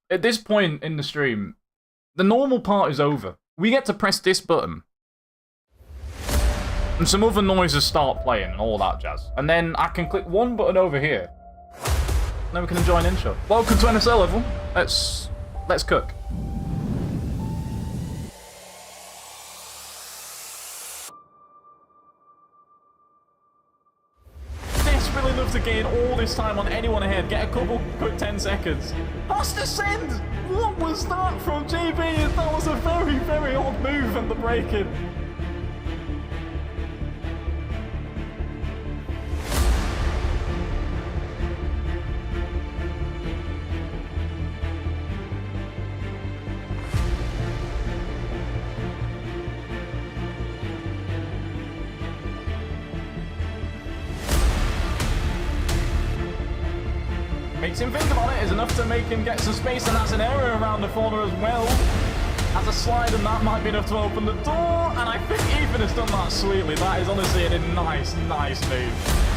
at this point in the stream, the normal part is over. We get to press this button. And some other noises start playing and all that jazz. And then I can click one button over here. And then we can enjoy an intro. Welcome to S11. Let's cook. Desperately love to gain all this time on anyone ahead. Get a couple quick 10 seconds. That's the send! What was that from JB? That was a very, very odd move and the break-in. Makes him think about it, is enough to make him get some space, and that's an error around the corner as well. As a slide, and that might be enough to open the door, and I think Ethan has done that sweetly. That is honestly a nice move.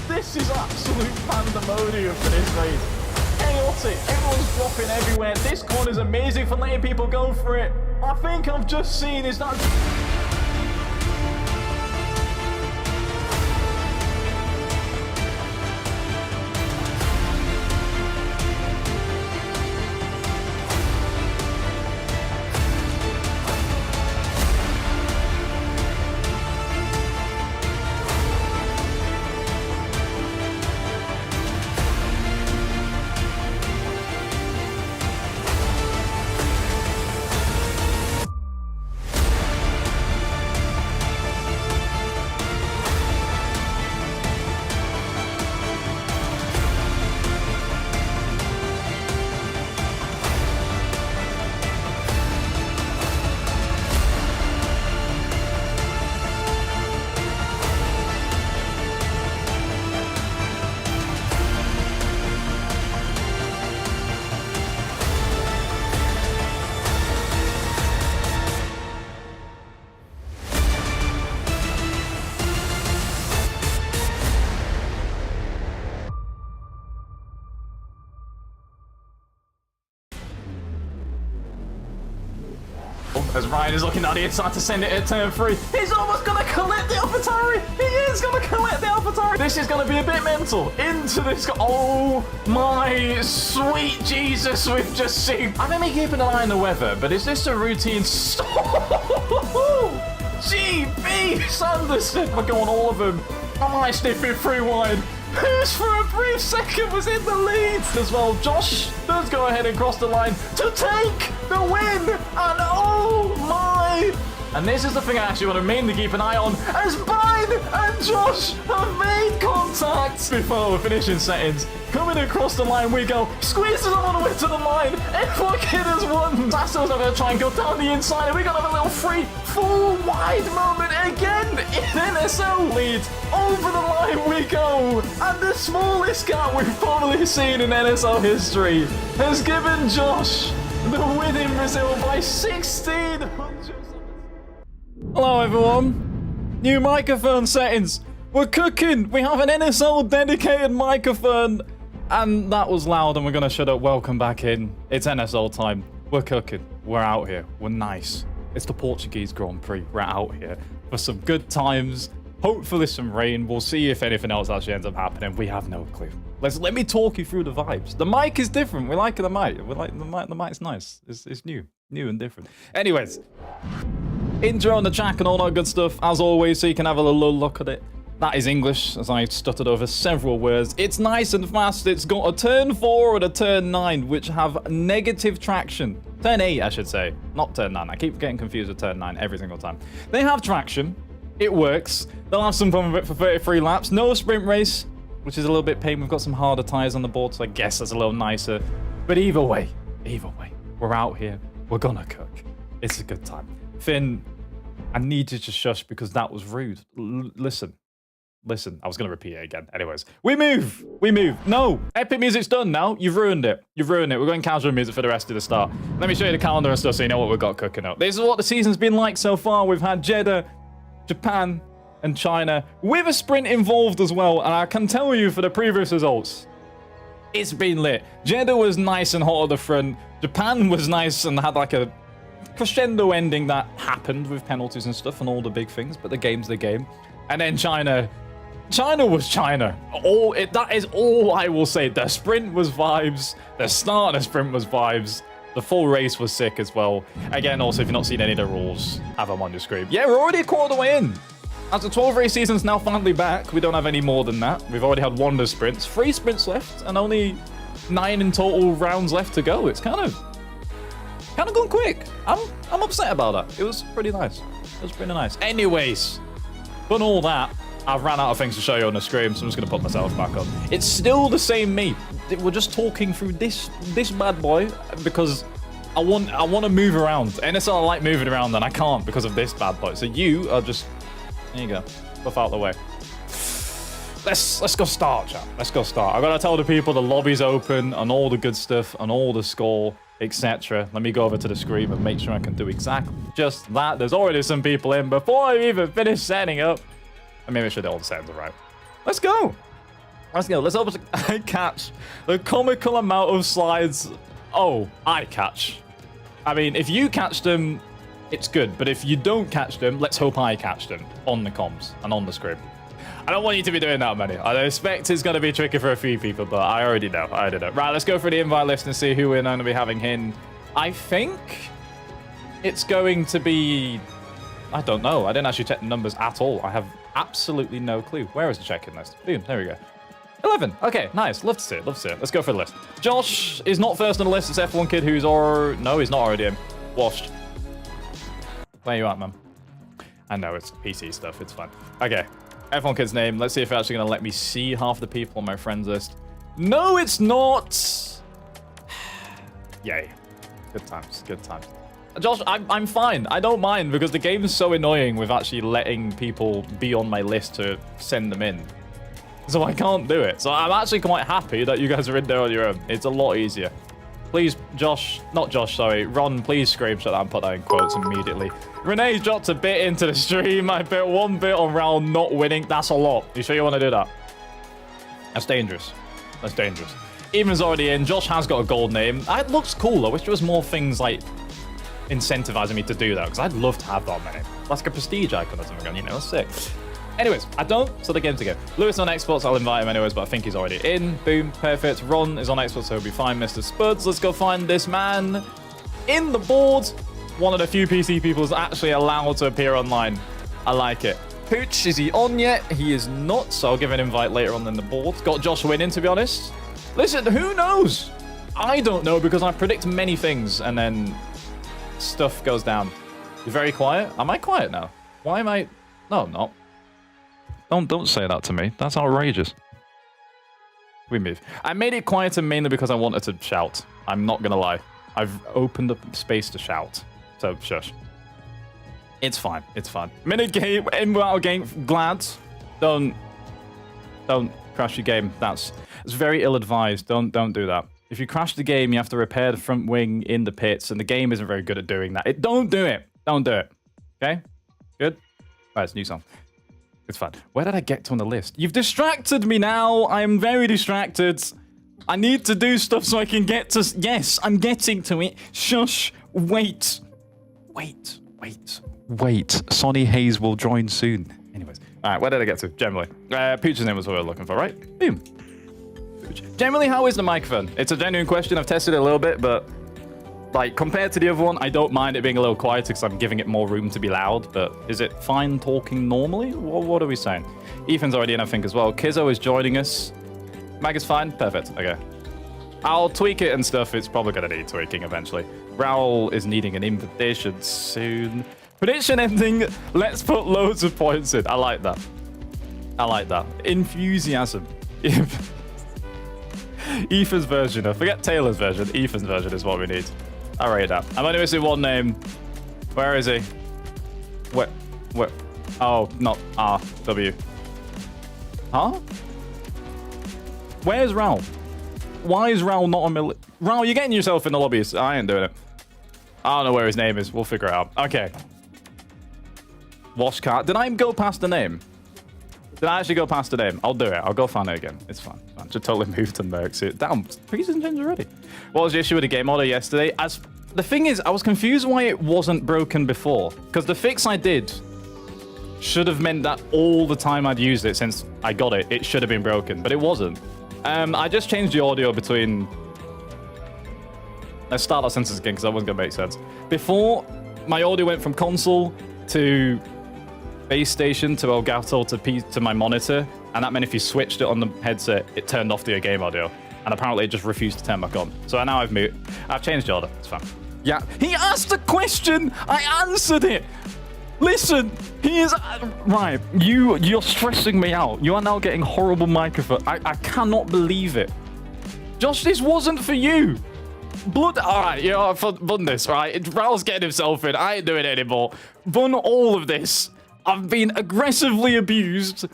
This is absolute pandemonium for this race. Chaotic, everyone's dropping everywhere. This corner is amazing for letting people go for it. I think I've just seen is that... As Ryan is looking down the inside to send it at turn 3. He's almost going to collect the AlphaTauri! He is going to collect the AlphaTauri! This is going to be a bit mental. Into this... Oh my sweet Jesus, we've just seen... I may be keeping an eye on the weather, but is this a routine... GB Sanderson! We're going all of them. Am I sniffing through wide? Who's for a brief second was in the lead as well. Josh does go ahead and cross the line to take the win. And oh my! And this is the thing I actually want to mainly keep an eye on, as Brian and Josh have made contact before finishing settings. Coming across the line we go. Squeezes them all the way to the line. Everyone kid has won. Sasso's going to try and go down the inside. And we're going to have a little free, full wide moment again in NSL lead. Over the line we go. And the smallest gap we've probably seen in NSL history has given Josh the win in Brazil by 1600. Hello everyone. New microphone settings. We're cooking. We have an NSL dedicated microphone. And that was loud and we're going to shut up. Welcome back in. It's NSL time. We're cooking. We're out here. We're nice. It's the Portuguese Grand Prix. We're out here for some good times. Hopefully some rain. We'll see if anything else actually ends up happening. We have no clue. Let me talk you through the vibes. The mic is different. We like the mic. We like the mic. The mic's nice. It's new and different. Anyways, intro on the track and all that good stuff as always, so you can have a little look at it. That is English, as I stuttered over several words. It's nice and fast. It's got a turn 4 and a turn 9, which have negative traction. Turn 8, I should say. Not turn 9. I keep getting confused with turn 9 every single time. They have traction. It works. They'll have some fun with it for 33 laps. No sprint race, which is a little bit pain. We've got some harder tyres on the board, so I guess that's a little nicer. But either way, we're out here. We're gonna cook. It's a good time. Finn, I need you to shush because that was rude. Listen. Listen, I was going to repeat it again. Anyways, we move. We move. No, epic music's done now. You've ruined it. You've ruined it. We're going casual music for the rest of the start. Let me show you the calendar and stuff so you know what we've got cooking up. This is what the season's been like so far. We've had Jeddah, Japan, and China with a sprint involved as well. And I can tell you for the previous results, it's been lit. Jeddah was nice and hot at the front. Japan was nice and had like a crescendo ending that happened with penalties and stuff and all the big things. But the game's the game. And then China was China. That is all I will say. The sprint was vibes. The start of the sprint was vibes. The full race was sick as well. Again, also, if you've not seen any of the rules, have them on your screen. Yeah, we're already a quarter of the way in. As the 12 race season's now finally back, we don't have any more than that. We've already had one of the sprints, 3 sprints left, and only 9 in total rounds left to go. It's kind of gone quick. I'm upset about that. It was pretty nice. It was pretty nice. Anyways, done all that. I've ran out of things to show you on the screen, so I'm just going to put myself back on. It's still the same me. We're just talking through this bad boy because I want to move around. NSL, I like moving around, and I can't because of this bad boy. So you are just... There you go. Stuff out the way. Let's go start, chat. Let's go start. I've got to tell the people the lobby's open and all the good stuff and all the score, etc. Let me go over to the screen and make sure I can do exactly just that. There's already some people in before I even finish setting up. I mean, make sure all the settings are right. Let's go. Let's go. Let's hope I catch the comical amount of slides. Oh, I catch. I mean, if you catch them, it's good. But if you don't catch them, let's hope I catch them on the comms and on the screen. I don't want you to be doing that many. I expect it's going to be tricky for a few people, but I already know. I already know. Right, let's go through the invite list and see who we're going to be having in. I think it's going to be... I don't know. I didn't actually check the numbers at all. I have absolutely no clue. Where is the check-in list? Boom, there we go. 11. Okay, nice. Love to see it. Love to see it. Let's go for the list. Josh is not first on the list. It's F1 kid who's already... No, he's not already in. Washed. Where you at, man? I know, it's PC stuff. It's fine. Okay. F1 kid's name. Let's see if it's actually going to let me see half the people on my friends list. No, it's not. Yay. Good times. Good times. Josh, I'm fine. I don't mind because the game is so annoying with actually letting people be on my list to send them in. So I can't do it. So I'm actually quite happy that you guys are in there on your own. It's a lot easier. Please, Josh, not Josh, sorry. Ron, please screenshot that and put that in quotes immediately. Renee dropped a bit into the stream. I bet 1 bit on round not winning. That's a lot. You sure you want to do that? That's dangerous. That's dangerous. Even's already in. Josh has got a gold name. It looks cool. I wish there was more things like incentivizing me to do that because I'd love to have that many. That's like a prestige icon or something, you know, sick. Anyways, I don't, so the game's to go. Lewis on Xbox, I'll invite him anyways, but I think he's already in. Boom, perfect. Ron is on Xbox, so he'll be fine. Mr. Spuds, let's go find this man in the board. One of the few PC people is actually allowed to appear online. I like it. Pooch, is he on yet? He is not, so I'll give an invite later on in the board. Got Josh winning, to be honest. Listen, who knows? I don't know because I predict many things and then stuff goes down. You're very quiet? Am I quiet now? Why am I... No, I'm not. Don't say that to me. That's outrageous. We move. I made it quieter mainly because I wanted to shout. I'm not gonna lie. I've opened up space to shout. So, shush. It's fine. It's fine. Minute game, in out game, glad. Don't crash your game. It's very ill-advised. Don't do that. If you crash the game, you have to repair the front wing in the pits, and the game isn't very good at doing that. Don't do it. Don't do it. Okay? Good? Right, it's a new song. It's fine. Where did I get to on the list? You've distracted me now. I am very distracted. I need to do stuff so I can get to... Yes, I'm getting to it. Shush. Wait. Sonny Hayes will join soon. Anyways. All right, where did I get to? Generally. Pooch's name was what we were looking for, right? Boom. Pooch. Generally, how is the microphone? It's a genuine question. I've tested it a little bit, but... Like, compared to the other one, I don't mind it being a little quieter because I'm giving it more room to be loud, but is it fine talking normally? What are we saying? Ethan's already in, I think, as well. Kizzo is joining us. Mag is fine? Perfect. Okay. I'll tweak it and stuff. It's probably going to need tweaking eventually. Raul is needing an invitation soon. Prediction ending. Let's put loads of points in. I like that. I like that. Enthusiasm. Ethan's version. Forget Taylor's version. Ethan's version is what we need. I rate that. I'm only missing one name. Where is he? Where? Oh, not R, W. Huh? Where's Raul? Why is Raul not on my... Raul, you're getting yourself in the lobbies. I ain't doing it. I don't know where his name is. We'll figure it out. Okay. Wash cart. Did I go past the name? Did I actually go past the name? I'll do it. I'll go find it again. It's fine. I just totally moved and mercs it. Damn, preseason change already. What was the issue with the game order yesterday? The thing is, I was confused why it wasn't broken before. Because the fix I did should have meant that all the time I'd used it since I got it, it should have been broken. But it wasn't. I just changed the audio between... Let's start our sentence again because that wasn't going to make sense. Before, my audio went from console to base station to Elgato to my monitor, and that meant if you switched it on the headset, it turned off the game audio, and apparently it just refused to turn back on. So now I've changed the order. It's fine. Yeah, he asked a question. I answered it. Listen, he is right. You're stressing me out. You are now getting horrible microphone. I cannot believe it. Josh, this wasn't for you. Blood. All right, you know, I've done this. Right, Raul's getting himself in. I ain't doing it anymore. Done all of this. I've been aggressively abused.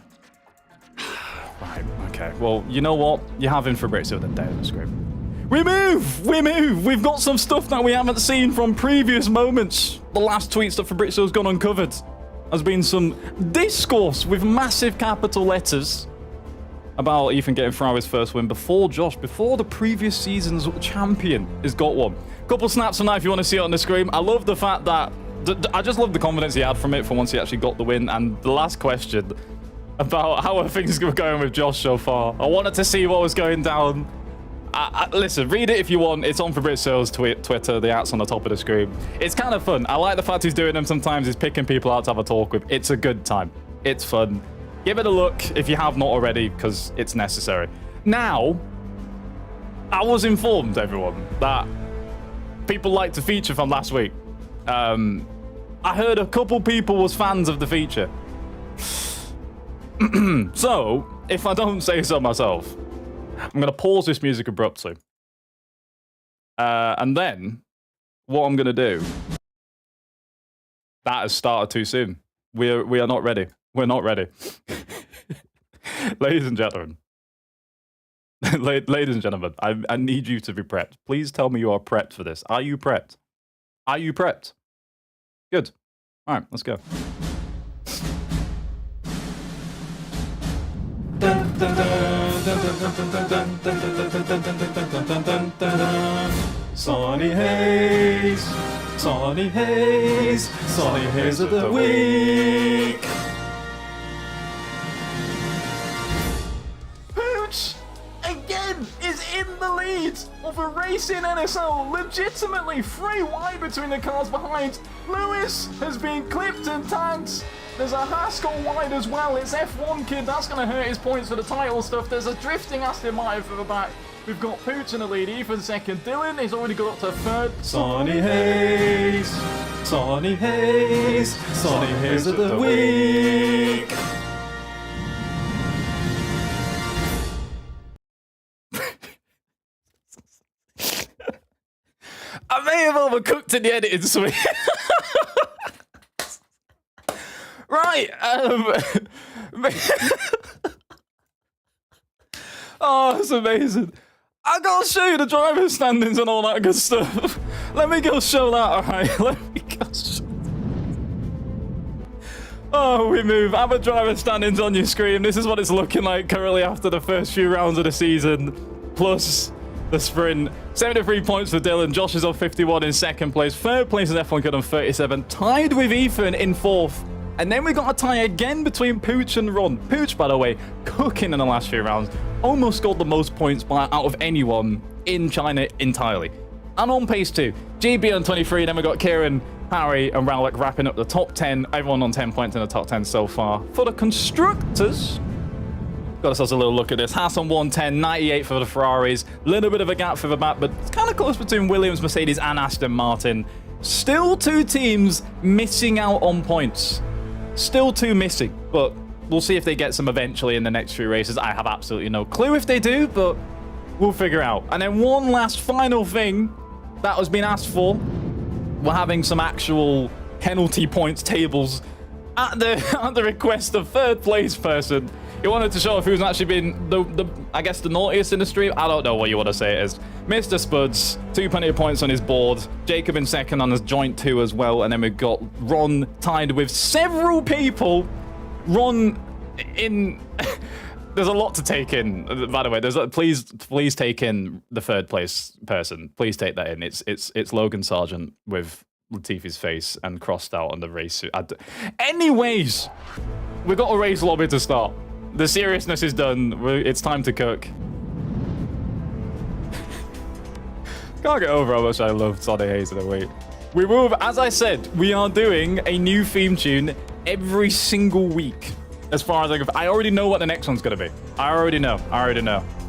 Right, okay. Well, you know what? You're having Fabrizio then down the screen. We move! We move! We've got some stuff that we haven't seen from previous moments. The last tweets that Fabrizio's gone uncovered has been some discourse with massive capital letters about Ethan getting Ferrari's first win before Josh, before the previous season's champion has got one. Couple snaps from that if you want to see it on the screen. I love the fact that I just love the confidence he had from it for once he actually got the win. And the last question about how are things going with Josh so far. I wanted to see what was going down. Listen, read it if you want. It's on Fabrizio's Twitter. The at's on the top of the screen. It's kind of fun. I like the fact he's doing them sometimes. He's picking people out to have a talk with. It's a good time. It's fun. Give it a look if you have not already, because it's necessary. Now, I was informed, everyone, that people liked the feature from last week. I heard a couple people was fans of the feature. So, if I don't say so myself, I'm going to pause this music abruptly. And then, what I'm going to do... That has started too soon. We are not ready. We're not ready. Ladies and gentlemen. Ladies and gentlemen, I need you to be prepped. Please tell me you are prepped for this. Are you prepped? Are you prepped? Good. All right, let's go. Sunny Haze, Sunny Haze, Sunny Haze of the week. Pooch again is in the lead of a race in NSL, legitimately 3 wide between the cars behind. Lewis has been clipped and tagged. There's a Haskell wide as well. It's F1 kid. That's going to hurt his points for the title stuff. There's a drifting Aston Martin for the back. We've got Pooch in the lead. Ethan second. Dylan has already got up to third. Sunny Haze. Sunny Haze. Sunny Haze of the week. I may have overcooked in the editing suite. Right. Oh, it's amazing. I gotta show you the driver standings and all that good stuff. Let me go show that, alright? Let me go show. Oh, we move. Have a driver standings on your screen. This is what it's looking like currently after the first few rounds of the season. Plus the sprint. 73 points for Dylan. Josh is on 51 in second place. Third place is F1 Kid on 37. Tied with Ethan in fourth. And then we got a tie again between Pooch and Ron. Pooch, by the way, cooking in the last few rounds. Almost scored the most points out of anyone in China entirely. And on pace too. GB on 23. Then we got Kieran, Harry, and Rowlick wrapping up the top 10. Everyone on 10 points in the top 10 so far. For the constructors, got ourselves a little look at this. Haas on 110, 98 for the Ferraris. Little bit of a gap for the back, but it's kind of close between Williams, Mercedes, and Aston Martin. Still 2 teams missing out on points. Still 2 missing, but we'll see if they get some eventually in the next few races. I have absolutely no clue if they do, but we'll figure out. And then one last final thing that has been asked for. We're having some actual penalty points tables at the request of third place person, he wanted to show off who's actually been the I guess the naughtiest in the stream. I don't know what you want to say it is. Mr. Spuds, 2 plenty of points on his board. Jacob in second on his joint 2 as well, and then we've got Ron tied with several people. Ron in. There's a lot to take in. By the way, please take in the third place person. Please take that in. It's Logan Sargent with Latifi's face and crossed out on the race suit. Anyways, we've got a race lobby to start. The seriousness is done. It's time to cook. Can't get over how much I love Sonny Hayes in a week. We will, as I said, we are doing a new theme tune every single week. As far as I already know what the next one's going to be. I already know.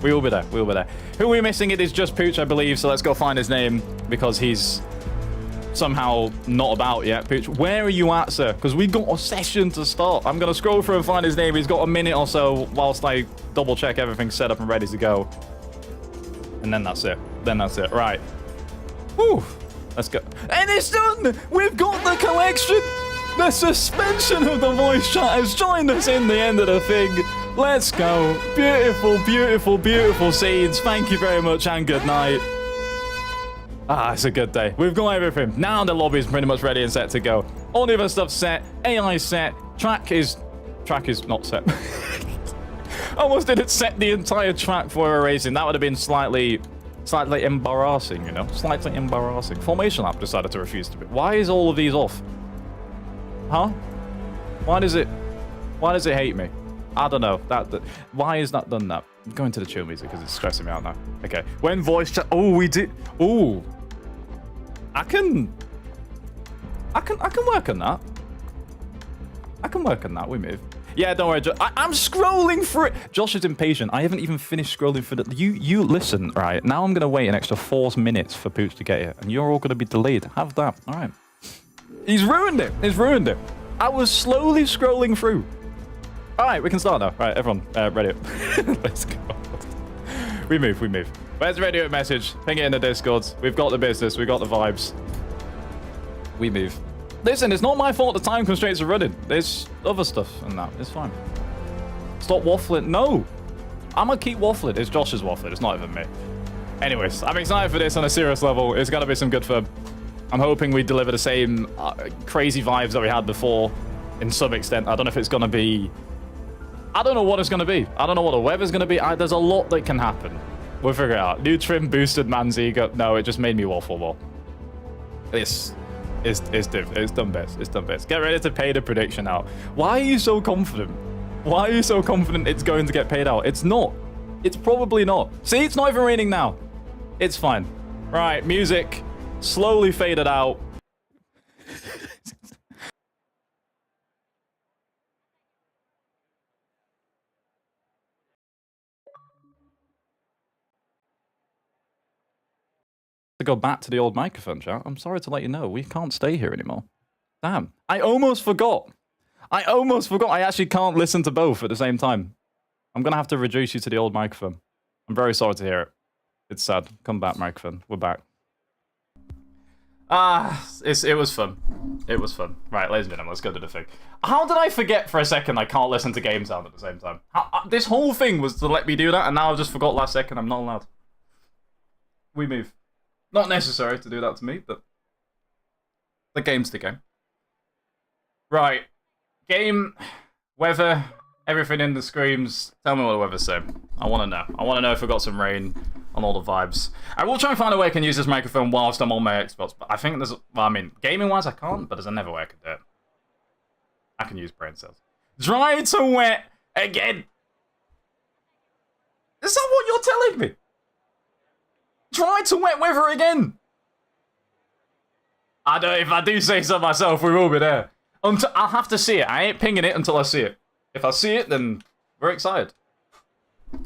We will be there. Who we're missing, it is just Pooch, I believe. So let's go find his name because he's somehow not about yet. Pooch, where are you at, sir? Because we got a session to start. I'm going to scroll through and find his name. He's got a minute or so whilst I double check everything's set up and ready to go. And then that's it. Right. Whew. Let's go. And it's done! We've got the collection! The suspension of the voice chat has joined us in the end of the thing. Let's go. Beautiful scenes. Thank you very much and good night. It's a good day. We've got everything. Now the lobby is pretty much ready and set to go. All the other stuff's set. AI set. Track is not set. Almost didn't set the entire track for a racing. That would have been slightly embarrassing, you know? Slightly embarrassing. Formation app decided to refuse to be. Why is all of these off? Huh? Why does it hate me? I don't know. Why is that done that? I'm going to the chill music because it's stressing me out now. Okay. When voice chat. Oh, we did. Oh. I can work on that. We move. Yeah, don't worry. I'm scrolling through it. Josh is impatient. I haven't even finished scrolling through the. You listen, right? Now I'm gonna wait an extra 4 minutes for Pooch to get here, and you're all gonna be delayed. Have that. All right. He's ruined it. I was slowly scrolling through. All right, we can start now. All right, everyone, ready up. Let's go. We move. Where's the radio message? Ping it in the Discords. We've got the business. We've got the vibes. We move. Listen, it's not my fault the time constraints are running. There's other stuff and that. It's fine. Stop waffling. No. I'm going to keep waffling. It's Josh's waffling. It's not even me. Anyways, I'm excited for this on a serious level. It's got to be some good fun. I'm hoping we deliver the same crazy vibes that we had before in some extent. I don't know if it's going to be... I don't know what it's going to be. I don't know what the weather's going to be. There's a lot that can happen. We'll figure it out. New trim boosted man's ego. No, it just made me waffle more. It's done best. Get ready to pay the prediction out. Why are you so confident? Why are you so confident it's going to get paid out? It's not. It's probably not. See, it's not even raining now. It's fine. Right, music slowly faded out. To go back to the old microphone, chat. I'm sorry to let you know, we can't stay here anymore. Damn. I almost forgot. I actually can't listen to both at the same time. I'm going to have to reduce you to the old microphone. I'm very sorry to hear it. It's sad. Come back, microphone. We're back. It was fun. It was fun. Right, ladies and gentlemen, let's go to the thing. How did I forget for a second I can't listen to game sound at the same time? This whole thing was to let me do that, and now I just forgot last second I'm not allowed. We move. Not necessary to do that to me, but the game's the game. Right. Game, weather, everything in the screams. Tell me what the weather's saying. I want to know. I want to know if we've got some rain on all the vibes. I will try and find a way I can use this microphone whilst I'm on my Xbox, but I think there's... Well, I mean, gaming-wise I can't, but there's another way I can do it. I can use brain cells. Dry to wet again! Is that what you're telling me? Dry to wet weather again! I don't. If I do say so myself, we will be there. I'll have to see it. I ain't pinging it until I see it. If I see it, then we're excited.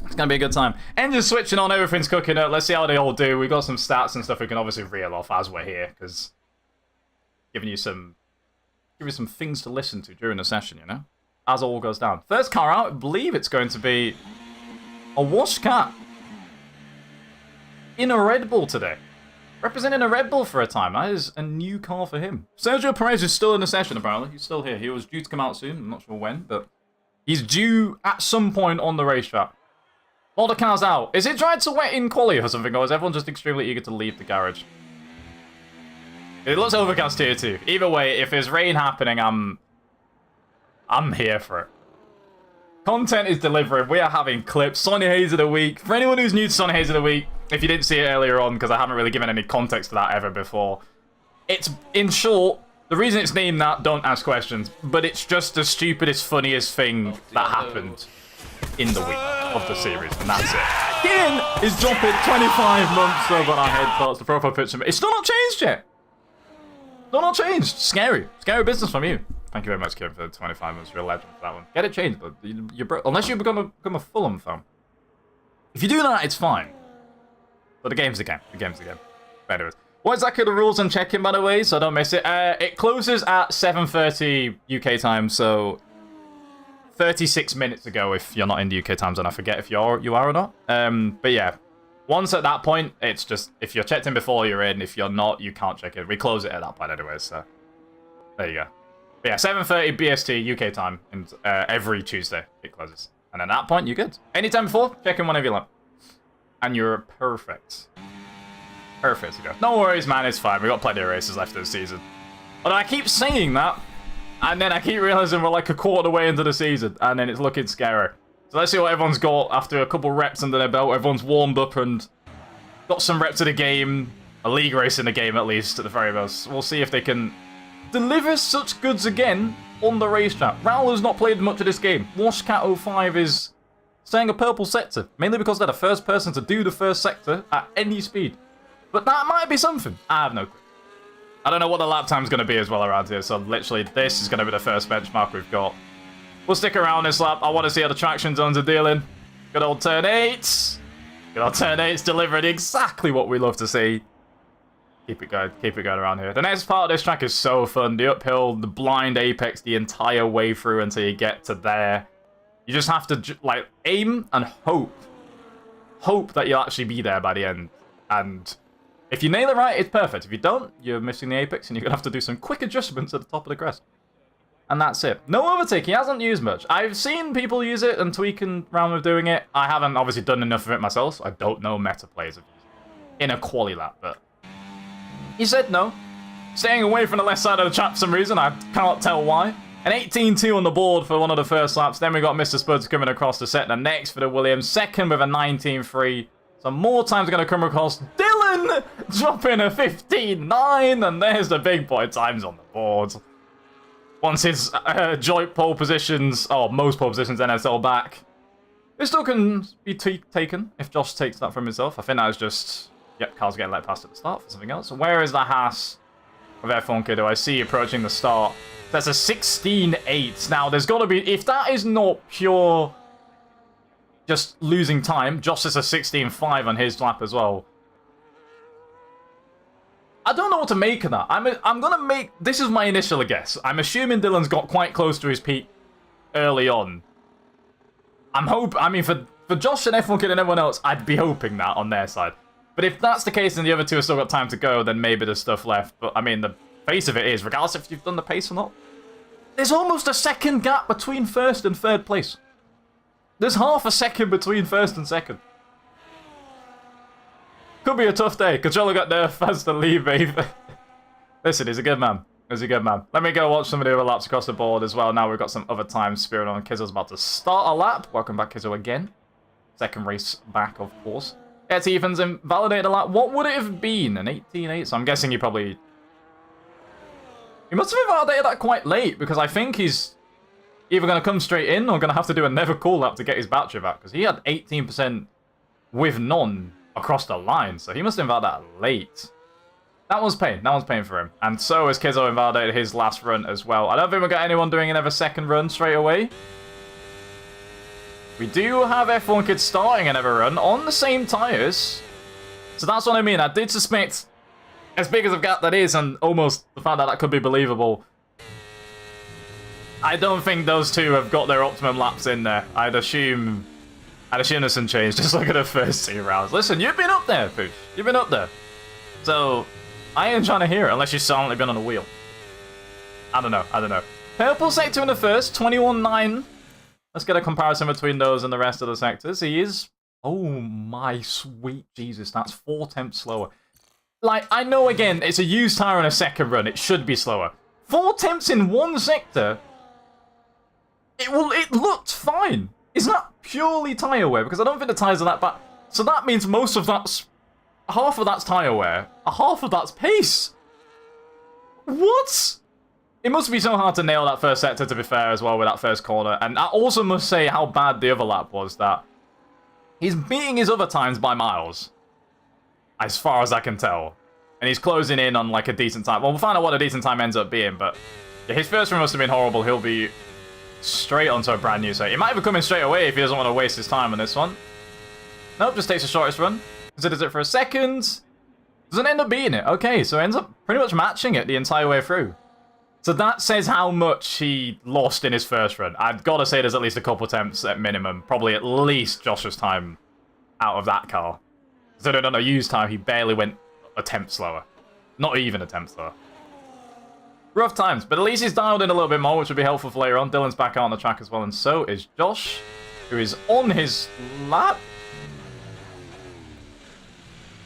It's going to be a good time. Engine's switching on, everything's cooking up. Let's see how they all do. We've got some stats and stuff we can obviously reel off as we're here, because giving you some things to listen to during the session, you know? As all goes down. First car out, I believe it's going to be a washed cat in a Red Bull today. Representing a Red Bull for a time. That is a new car for him. Sergio Perez is still in the session, apparently. He's still here. He was due to come out soon. I'm not sure when, but he's due at some point on the racetrack. All the cars out. Is it trying to wet in quali or something, or is everyone just extremely eager to leave the garage? It looks overcast here too. Either way, if there's rain happening, I'm here for it. Content is delivering. We are having clips. Sunny Haze of the Week. For anyone who's new to Sunny Haze of the Week, if you didn't see it earlier on, because I haven't really given any context to that ever before, it's, in short, the reason it's named that, don't ask questions, but it's just the stupidest, funniest thing that happened in the week of the series, and that's it. Ian is jumping 25 months over our head thoughts. The profile picture. It's still not changed yet. Still not changed. Scary. Scary business from you. Thank you very much, Kieran, for the 25 months. You're a legend for that one. Get it changed, but unless you become a Fulham fan. If you do that, it's fine. But the game's the game. The game's the game. But anyways, what exactly are the rules on check-in, by the way, so I don't miss it? It closes at 7:30 UK time, so 36 minutes ago if you're not in the UK time zone. I forget if you are or not. But yeah, once at that point, it's just, if you're checked in before, you're in. If you're not, you can't check in. We close it at that point anyways, so there you go. But yeah, 7:30 BST UK time, and every Tuesday it closes. And at that point, you're good. Anytime before, check in whenever you like. And you're perfect. Perfect to go. No worries, man, it's fine. We've got plenty of races left this season. Although I keep saying that, and then I keep realizing we're like a quarter way into the season, and then it's looking scary. So let's see what everyone's got after a couple reps under their belt. Everyone's warmed up and got some reps of the game. A league race in the game, at least, at the very most. We'll see if they can deliver such goods again on the racetrack. Raul has not played much of this game. Washcat 05 is staying a purple sector, mainly because they're the first person to do the first sector at any speed. But that might be something. I have no clue. I don't know what the lap time's going to be as well around here, so literally this is going to be the first benchmark we've got. We'll stick around this lap. I want to see how the traction zones are dealing. Good old turn 8s. Good old turn 8s delivering exactly what we love to see. Keep it going around here. The next part of this track is so fun. The uphill, the blind apex the entire way through until you get to there. You just have to, like, aim and hope. Hope that you'll actually be there by the end. And if you nail it right, it's perfect. If you don't, you're missing the apex and you're going to have to do some quick adjustments at the top of the crest. And that's it. No overtaking. He hasn't used much. I've seen people use it and tweaking around with doing it. I haven't obviously done enough of it myself, so I don't know meta plays of it in a quali lap, but he said no. Staying away from the left side of the track for some reason. I can't tell why. An 18-2 on the board for one of the first laps. Then we got Mr. Spuds coming across the sector next for the Williams. Second with a 19-3. So more times going to come across. Dylan dropping a 15-9. And there's the big boy times on the board. Once his joint pole positions, most pole positions, NSL back. It still can be taken if Josh takes that from himself. I think that is just, yep, car's getting let past at the start for something else. Where is the Haas of F1 Kiddo? I see approaching the start. That's a 16-8. Now, there's got to be, if that is not pure just losing time, Josh is a 16-5 on his lap as well. I don't know what to make of that. I'm going to make, this is my initial guess. I'm assuming Dylan's got quite close to his peak early on. For Josh and F1 Kid and everyone else, I'd be hoping that on their side. But if that's the case and the other two have still got time to go, then maybe there's stuff left. But, I mean, the face of it is, regardless if you've done the pace or not, there's almost a second gap between first and third place. There's half a second between first and second. Could be a tough day. Controller got nerfed, has to leave, babe. Listen, he's a good man. He's a good man. Let me go watch some of the other laps across the board as well. Now we've got some other times spearing on. Kizzo's about to start a lap. Welcome back, Kizzo, again. Second race back, of course. Yeah, Ethan's invalidated a lap. What would it have been? An 18-8? So I'm guessing he probably... He must have invalidated that quite late, because I think he's either going to come straight in or going to have to do a never call lap to get his battery back, because he had 18% with none across the line, so he must have invalidated that late. That one's pain. That one's pain for him. And so has Kizzo invalidated his last run as well. I don't think we've got anyone doing another second run straight away. We do have F1 Kids starting another run on the same tyres. So that's what I mean. I did suspect, as big as a gap that is, and almost the fact that that could be believable, I don't think those two have got their optimum laps in there. I'd assume there's some change. Just look at the first 2 rounds. Listen, you've been up there, Pooch. You've been up there. So, I ain't trying to hear it unless you've silently been on a wheel. I don't know. Purple sector in the first, 21.9. Let's get a comparison between those and the rest of the sectors. He is... Oh my sweet Jesus, that's 4 tenths slower. Like, I know again, it's a used tyre on a second run, it should be slower. 4 tenths in one sector? It looked fine. Is that purely tyre wear? Because I don't think the tyres are that bad. So that means most of that's... half of that's tyre wear, half of that's pace. What? It must be so hard to nail that first sector, to be fair, as well, with that first corner. And I also must say how bad the other lap was, that he's beating his other times by miles, as far as I can tell. And he's closing in on, like, a decent time. Well, we'll find out what a decent time ends up being, but yeah, his first run must have been horrible. He'll be straight onto a brand new set. He might have come in straight away if he doesn't want to waste his time on this one. Nope, just takes the shortest run. Considers it for a second. Doesn't end up beating it. Okay, so ends up pretty much matching it the entire way through. So that says how much he lost in his first run. I've got to say there's at least a couple attempts at minimum. Probably at least Josh's time out of that car. Considering on a used time, he barely went a tenth slower. Not even a tenth slower. Rough times, but at least he's dialed in a little bit more, which would be helpful for later on. Dylan's back out on the track as well, and so is Josh, who is on his lap.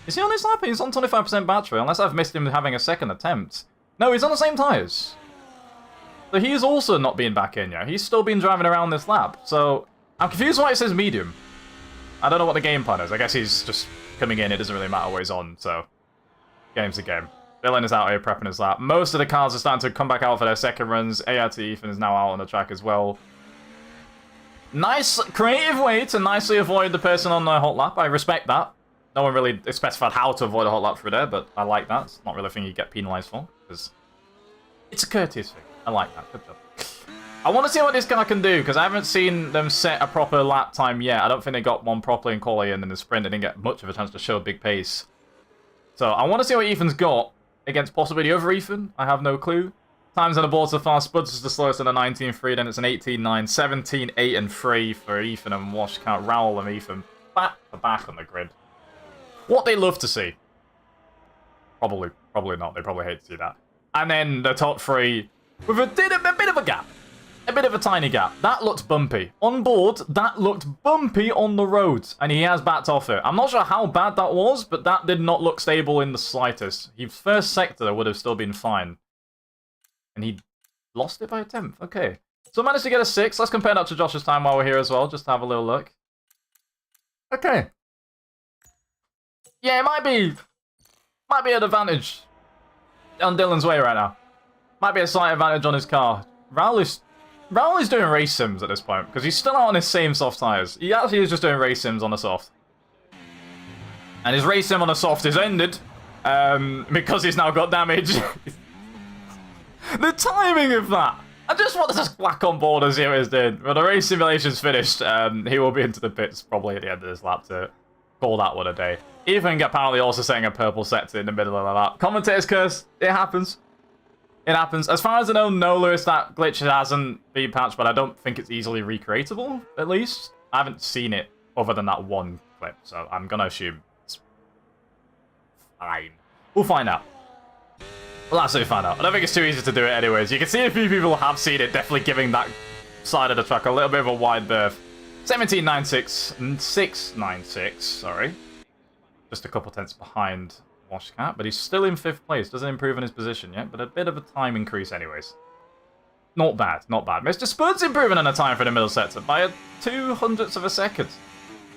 Is he on his lap? He's on 25% battery, unless I've missed him having a second attempt. No, he's on the same tyres. So he is also not being back in yet. He's still been driving around this lap. So I'm confused why it says medium. I don't know what the game plan is. I guess he's just coming in. It doesn't really matter where he's on. So game's a game. Dylan is out here prepping his lap. Most of the cars are starting to come back out for their second runs. ART Ethan is now out on the track as well. Nice creative way to nicely avoid the person on the hot lap. I respect that. No one really specified how to avoid a hot lap through there, but I like that. It's not really a thing you get penalised for, because it's a courteous thing. I like that. Good job. I want to see what this car can do, because I haven't seen them set a proper lap time yet. I don't think they got one properly in quali, and in the sprint they didn't get much of a chance to show a big pace. So I want to see what Ethan's got against possibly the other Ethan. I have no clue. Times on the board so far, Spuds is the slowest in a 19.3, then it's an 18.9, 17.8 and 3 for Ethan and Washcount. Raoul and Ethan back to back on the grid. What they love to see. Probably not. They probably hate to see that. And then the top three with a bit of a gap. A bit of a tiny gap. That looked bumpy. On board, that looked bumpy on the road. And he has backed off it. I'm not sure how bad that was, but that did not look stable in the slightest. His first sector would have still been fine. And he lost it by a tenth. Okay. So managed to get a 6. Let's compare that to Josh's time while we're here as well, just to have a little look. Okay. Yeah, it might be an advantage on Dylan's way right now. Might be a slight advantage on his car. Raoul is doing race sims at this point, because he's still out on his same soft tyres. He actually is just doing race sims on the soft. And his race sim on the soft is ended, because he's now got damage. The timing of that! I just want to just whack on board and see what he's doing. When the race simulation's finished, he will be into the pits probably at the end of this lap to call that one a day. Ethan apparently also setting a purple sector in the middle of the lap. Commentator's curse. It happens. It happens. As far as I know, no, Lewis, that glitch hasn't been patched, but I don't think it's easily recreatable, at least. I haven't seen it other than that one clip, so I'm going to assume it's fine. We'll find out. We'll absolutely find out. I don't think it's too easy to do it anyways. You can see a few people have seen it, definitely giving that side of the track a little bit of a wide berth. 17.96 and 6.96, sorry. Just a couple tenths behind Washcat, but he's still in 5th place. Doesn't improve in his position yet, but a bit of a time increase anyways. Not bad, not bad. Mr. Spud's improving in a time for the middle sector by a 200th of a second.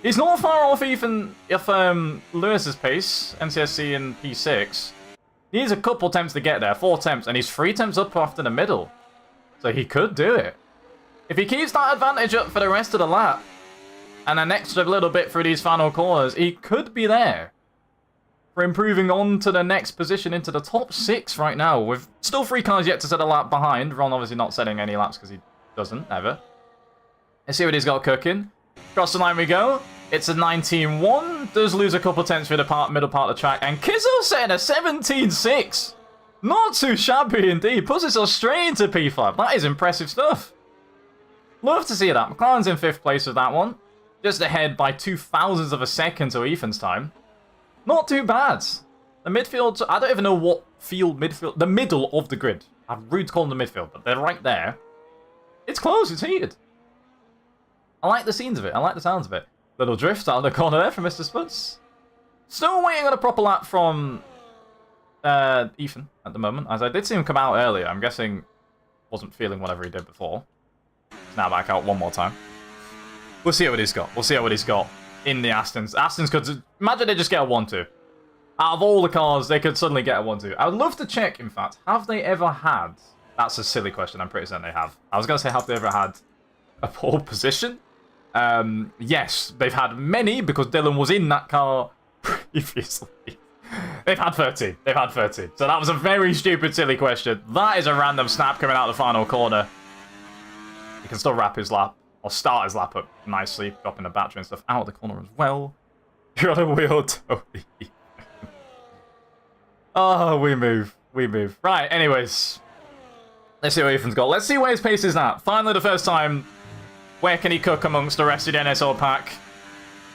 He's not far off even if Lewis's pace, NCSC and P6. He needs a couple attempts to get there, 4 attempts, and he's 3 attempts up after the middle. So he could do it. If he keeps that advantage up for the rest of the lap, and an extra little bit through these final corners, he could be there for improving on to the next position into the top 6 right now, with still 3 cars yet to set a lap behind. Ron obviously not setting any laps because he doesn't, ever. Let's see what he's got cooking. Across the line we go. It's a 19.1. Does lose a couple tenths through the middle part of the track. And Kizzo setting a 17.6. Not too shabby indeed. Puts himself straight into P5. That is impressive stuff. Love to see that. McLaren's in 5th place with that one. Just ahead by 0.02 of a second to Ethan's time. Not too bad. The midfield, I don't even know what field midfield, the middle of the grid. I'm rude to call them the midfield, but they're right there. It's close, it's heated. I like the scenes of it, I like the sounds of it. Little drift out of the corner there from Mr. Spuds. Still waiting on a proper lap from Ethan at the moment, as I did see him come out earlier. I'm guessing wasn't feeling whatever he did before. He's now back out one more time. We'll see what he's got. We'll see what he's got in the Astons. Astons could... Imagine they just get a 1-2. Out of all the cars, they could suddenly get a 1-2. I would love to check, in fact, have they ever had... That's a silly question, I'm pretty certain they have. I was going to say, have they ever had a pole position? Yes, they've had many, because Dylan was in that car previously. They've had 13. They've had 13. So that was a very stupid, silly question. That is a random snap coming out of the final corner. He can still wrap his lap, or start his lap up nicely, dropping the battery and stuff out of the corner as well. You're on a wheel, Tony. Oh, we move. We move. Right, anyways. Let's see what Ethan's got. Let's see where his pace is at. Finally, the first time. Where can he cook amongst the rest of the NSO pack?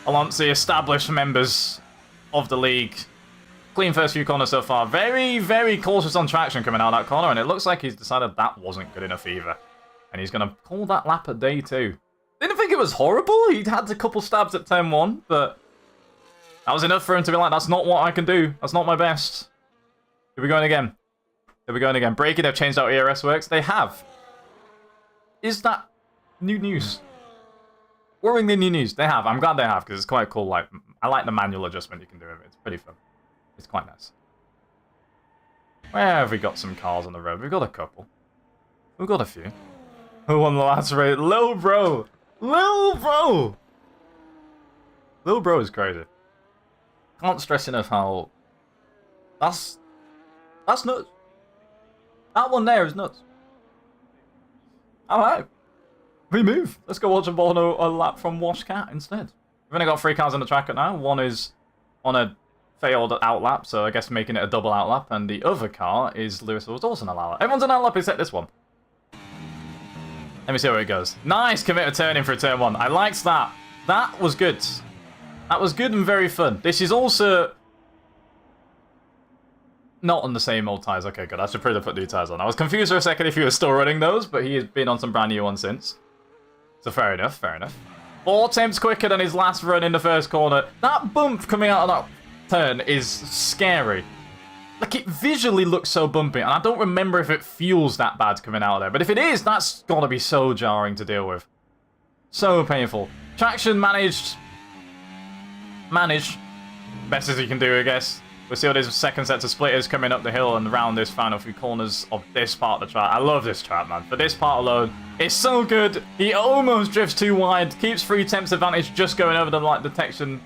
Amongst the established members of the league. Clean first few corners so far. Very, very cautious on traction coming out of that corner, and it looks like he's decided that wasn't good enough either. And he's going to call that lap a day too. Didn't think it was horrible. He'd had a couple stabs at turn 1, but that was enough for him to be like, that's not what I can do. That's not my best. Here we going again. Here we going again. Braking, they've changed out ERS works. They have. Is that new news? Worryingly new news. They have. I'm glad they have, because it's quite cool. Like, I like the manual adjustment you can do with it. It's pretty fun. It's quite nice. Where have we got some cars on the road? We've got a couple. We've got a few. Who won the last race? Lil Bro! Lil Bro! Lil Bro is crazy. Can't stress enough how... That's nuts. That one there is nuts. Alright. We move. Let's go watch a lap from Wash Cat instead. We've only got 3 cars on the track right now. One is on a failed outlap, so I guess making it a double outlap, and the other car is Lewis was also an outlap. Everyone's an outlap except this one. Let me see where it goes. Nice committed turning for a turn 1. I liked that. That was good. That was good and very fun. This is also not on the same old tyres. Okay, good. I should probably put new tyres on. I was confused for a second if he was still running those, but he has been on some brand new ones since. So fair enough, fair enough. 4 attempts quicker than his last run in the first corner. That bump coming out of that turn is scary. Like, it visually looks so bumpy, and I don't remember if it feels that bad coming out of there. But if it is, that's gotta be so jarring to deal with. So painful. Traction managed. Managed. Best as you can do, I guess. We'll see what his second set of splitters coming up the hill and around this final few corners of this part of the track. I love this track, man. For this part alone, it's so good. He almost drifts too wide, keeps 3 temps advantage just going over the light detection.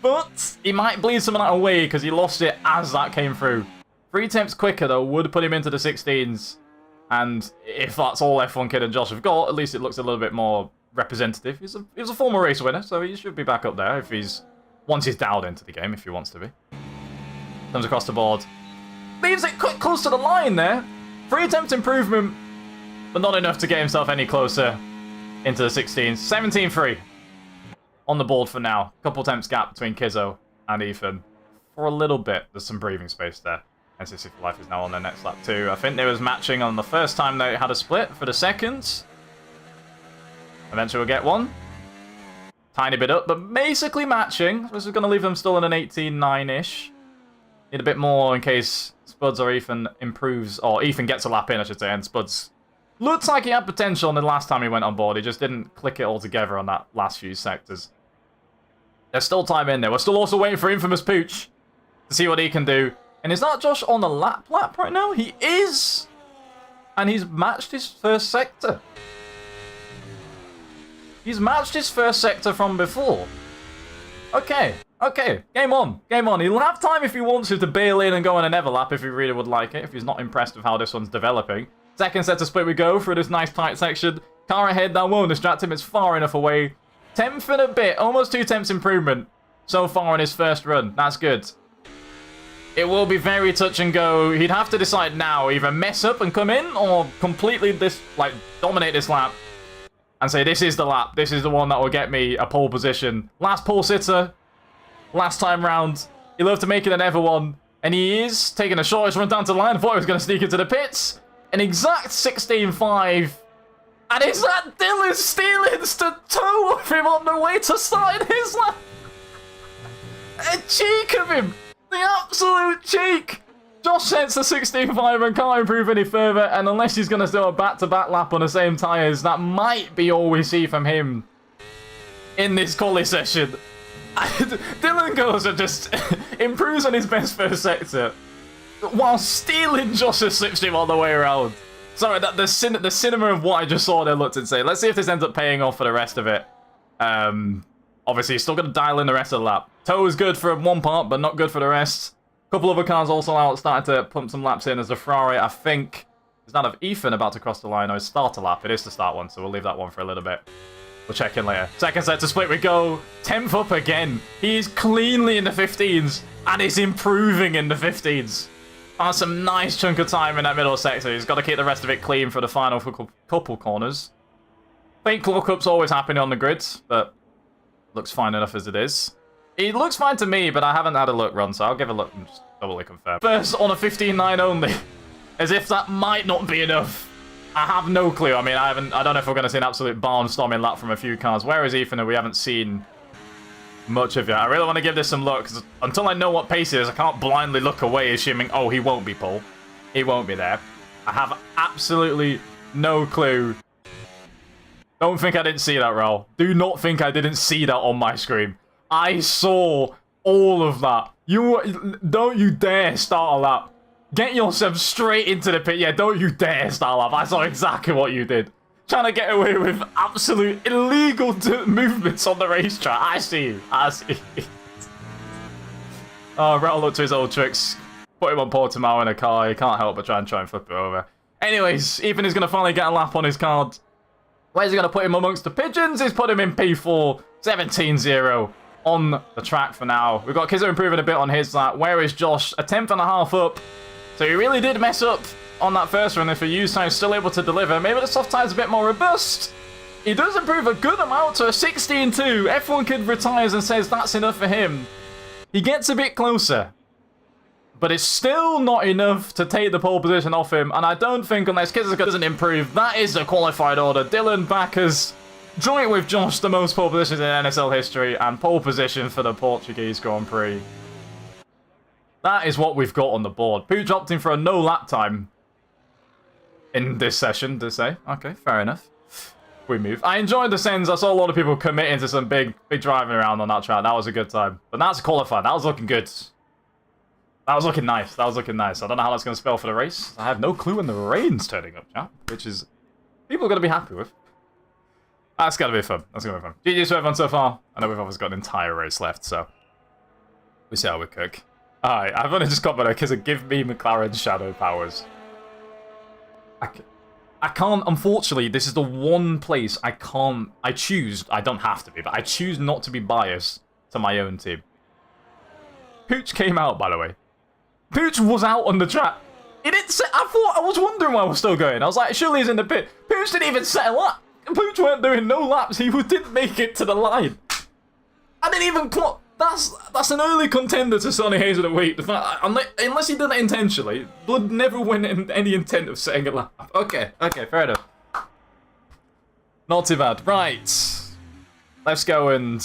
But he might bleed some of that away because he lost it as that came through. 3 temps quicker, though, would put him into the 16s. And if that's all F1 Kid and Josh have got, at least it looks a little bit more representative. He was a former race winner, so he should be back up there if once he's dialed into the game, if he wants to be. Comes across the board. Leaves it quite close to the line there. 3 attempt improvement, but not enough to get himself any closer into the 16s. 17-3 on the board for now. Couple attempts gap between Kizzo and Ethan. For a little bit, there's some breathing space there. NCC for Life is now on their next lap too. I think they was matching on the first time they had a split for the seconds. Eventually we'll get one. Tiny bit up, but basically matching. This is going to leave them still in an 18-9-ish. Need a bit more in case Spuds or Ethan improves, or Ethan gets a lap in, I should say, and Spuds looks like he had potential in the last time he went on board. He just didn't click it all together on that last few sectors. There's still time in there. We're still also waiting for Infamous Pooch to see what he can do. And is that Josh on the lap right now? He is! And he's matched his first sector. He's matched his first sector from before. Okay, okay, game on, game on. He'll have time if he wants to bail in and go on another lap if he really would like it, if he's not impressed with how this one's developing. Second set of split we go through this nice tight section. Car ahead, that won't distract him, it's far enough away. 10th and a bit, almost 2 temps improvement so far in his first run. That's good. It will be very touch and go. He'd have to decide now, either mess up and come in, or completely dominate this lap. And say, this is the lap. This is the one that will get me a pole position. Last pole sitter. Last time round. He'll have to make it an ever one. And he is taking a shortest run down to the line. Thought he was going to sneak into the pits. An exact 16.5. And is that Dylan Steelings to toe of him on the way to starting his lap? A cheek of him. The absolute cheek. Josh sets the 16.5 and can't improve any further. And unless he's going to do a back-to-back lap on the same tyres, that might be all we see from him in this quali session. Dylan goes and just improves on his best first sector while stealing Josh's slipstream all the way around. Sorry, the cinema of what I just saw there looked insane. Let's see if this ends up paying off for the rest of it. Obviously, he's still going to dial in the rest of the lap. Toe is good for one part, but not good for the rest. A couple other cars also out, starting to pump some laps in as the Ferrari, I think, is that of Ethan about to cross the line, or his starter lap. It is the start one, so we'll leave that one for a little bit. We'll check in later. Second set to split we go. 10th up again. He is cleanly in the 15s, and is improving in the 15s. That's some nice chunk of time in that middle sector. He's got to keep the rest of it clean for the final couple corners. Fake clock-up's always happening on the grid, but looks fine enough as it is. It looks fine to me, but I haven't had a look run, so I'll give a look and just doubly confirm. First on a 15.9 only. As if that might not be enough. I have no clue. I mean, I don't know if we're going to see an absolute barnstorming lap from a few cars. Where is Ethan? And we haven't seen much of it. I really want to give this some look, because until I know what pace it is, I can't blindly look away, assuming, oh, he won't be pole. He won't be there. I have absolutely no clue. Don't think I didn't see that, Raul. Do not think I didn't see that on my screen. I saw all of that. Don't you dare start a lap. Get yourself straight into the pit. Yeah, don't you dare start a lap. I saw exactly what you did. Trying to get away with absolute illegal movements on the racetrack. I see you. I see you. Oh, Raul looked to his old tricks. Put him on Portimao in a car. He can't help but try and flip it over. Anyways, Ethan is going to finally get a lap on his card. Where's he going to put him amongst the pigeons? He's put him in P4. 17-0 on the track for now. We've got Kizzo improving a bit on his lap. Where is Josh? A 10th.5 up. So he really did mess up on that first run. If a used tire is still able to deliver, maybe the soft tire's a bit more robust. He does improve a good amount to a 16.2. F1 Kid retires and says that's enough for him. He gets a bit closer. But it's still not enough to take the pole position off him. And I don't think, unless Kizzo doesn't improve, that is the qualified order. Dylan Backers, joint with Josh, the most pole positions in NSL history, and pole position for the Portuguese Grand Prix. That is what we've got on the board. Pooch opting for a no lap time in this session, to say. Okay, fair enough. We move. I enjoyed the sends. I saw a lot of people committing to some big driving around on that track. That was a good time. But that's qualified. That was looking good. That was looking nice. That was looking nice. I don't know how that's going to spell for the race. I have no clue when the rain's turning up, chat, which is people are going to be happy with. That's going to be fun. That's going to be fun. GG's to everyone so far. I know we've obviously got an entire race left, so we see how we cook. Alright, I've only just got better because it give me McLaren shadow powers. I can't, unfortunately, this is the one place I choose, I don't have to be, but I choose not to be biased to my own team. Pooch came out, by the way. Pooch was out on the track. He didn't set, I was wondering why I was still going. I was like, surely he's in the pit. Pooch didn't even set a lap. Pooch weren't doing no laps. He didn't make it to the line. I didn't even clock. That's an early contender to Sonny Hayes of the week. The fact, unless he did it intentionally, Blood never went in any intent of setting a lap. Okay, fair enough. Not too bad. Right, let's go and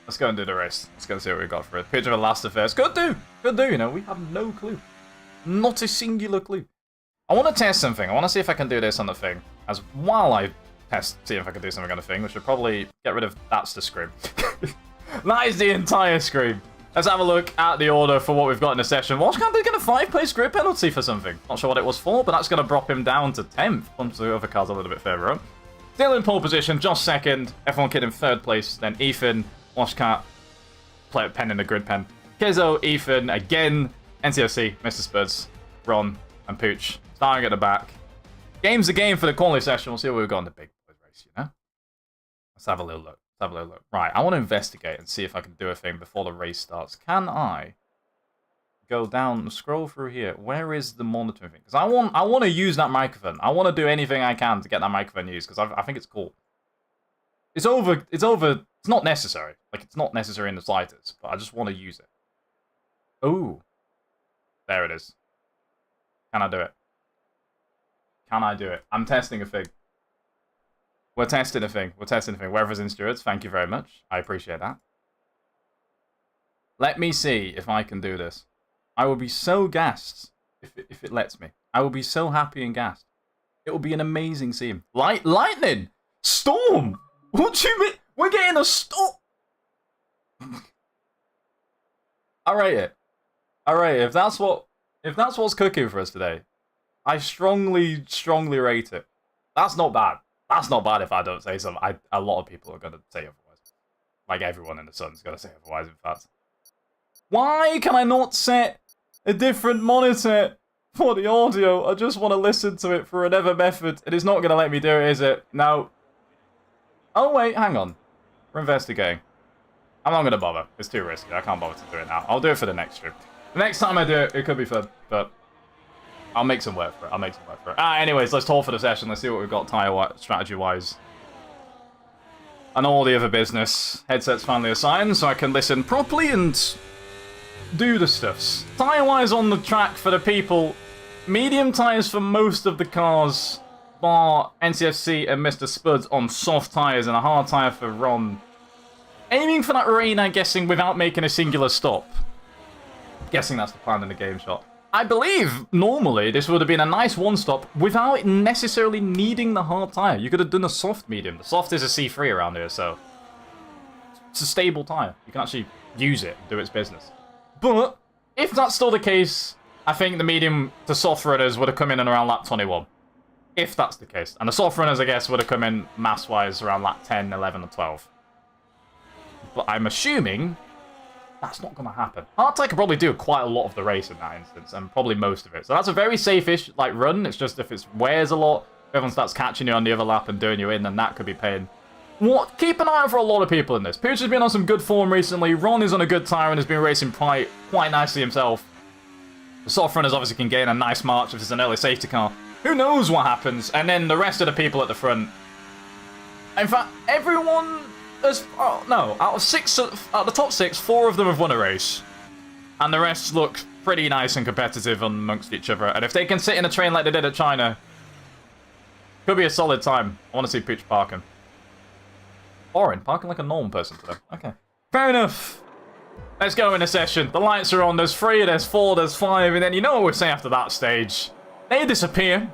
do the race. Let's go see what we got for it. Picture of the last affairs. Could do. You know, we have no clue. Not a singular clue. I want to test something. I want to see if I can do this on the thing. As while I see if I can do something on the thing, which would probably get rid of that's the screen. That is the entire screen. Let's have a look at the order for what we've got in the session. Washkamp did get a 5-place grid penalty for something. Not sure what it was for, but that's going to drop him down to 10th. Once the other cars a little bit further up. Still in pole position, Josh second, F1 Kid in 3rd place, then Ethan, Washkamp, pen in the grid pen. Kizzo, Ethan, again, NCOC, Mr. Spuds, Ron, and Pooch. Starting at the back. Game's a game for the quality session. We'll see what we've got in the big boys race, you know? Let's have a little look. Right, I want to investigate and see if I can do a thing before the race starts. Can I go down and scroll through here? Where is the monitoring thing? Because I want to use that microphone. I want to do anything I can to get that microphone used because I think it's cool. It's not necessary. Like, it's not necessary in the slightest, but I just want to use it. Ooh, There it is. Can I do it? Can I do it? I'm testing a thing. We're testing a thing. We're testing a thing. Weathers and stewards, thank you very much. I appreciate that. Let me see if I can do this. I will be so gassed if it lets me. I will be so happy and gassed. It will be an amazing scene. Lightning! Storm! What do you mean? We're getting a storm! I rate it. I rate it. If that's what's cooking for us today, I strongly rate it. That's not bad. That's not bad if I don't say something. A lot of people are going to say otherwise. Like everyone in the Sun's going to say otherwise, in fact. Why can I not set a different monitor for the audio? I just want to listen to it for another method. It is not going to let me do it, is it? No. Oh, wait, hang on. We're investigating. I'm not going to bother. It's too risky. I can't bother to do it now. I'll do it for the next stream. The next time I do it, it could be fun, but I'll make some work for it. Anyways, let's talk for the session. Let's see what we've got tire strategy-wise. And all the other business. Headset's finally assigned, so I can listen properly and do the stuffs. Tire-wise on the track for the people, medium tires for most of the cars, bar NCFC and Mr. Spuds on soft tires, and a hard tire for Ron. Aiming for that rain, I'm guessing, without making a singular stop. Guessing that's the plan in the game shot. I believe, normally, this would have been a nice one-stop without necessarily needing the hard tire. You could have done a soft medium. The soft is a C3 around here, so it's a stable tire. You can actually use it and do its business. But if that's still the case, I think the medium to soft runners would have come in around lap 21. If that's the case. And the soft runners, I guess, would have come in mass-wise around lap 10, 11, or 12. But I'm assuming that's not going to happen. Hard tire could probably do quite a lot of the race in that instance, and probably most of it. So that's a very safe-ish run. It's just if it wears a lot, if everyone starts catching you on the other lap and doing you in, then that could be pain. Keep an eye out for a lot of people in this. Pooch has been on some good form recently. Ron is on a good tire and has been racing quite nicely himself. The soft runners obviously can gain a nice march if it's an early safety car. Who knows what happens? And then the rest of the people at the front. In fact, everyone... out of the top 6, 4 of them have won a race. And the rest look pretty nice and competitive amongst each other. And if they can sit in a train like they did at China, could be a solid time. I want to see Pooch parking. Oren, parking like a normal person today. Okay. Fair enough. Let's go in a session. The lights are on. There's 3, there's 4, there's 5. And then you know what we say after that stage. They disappear.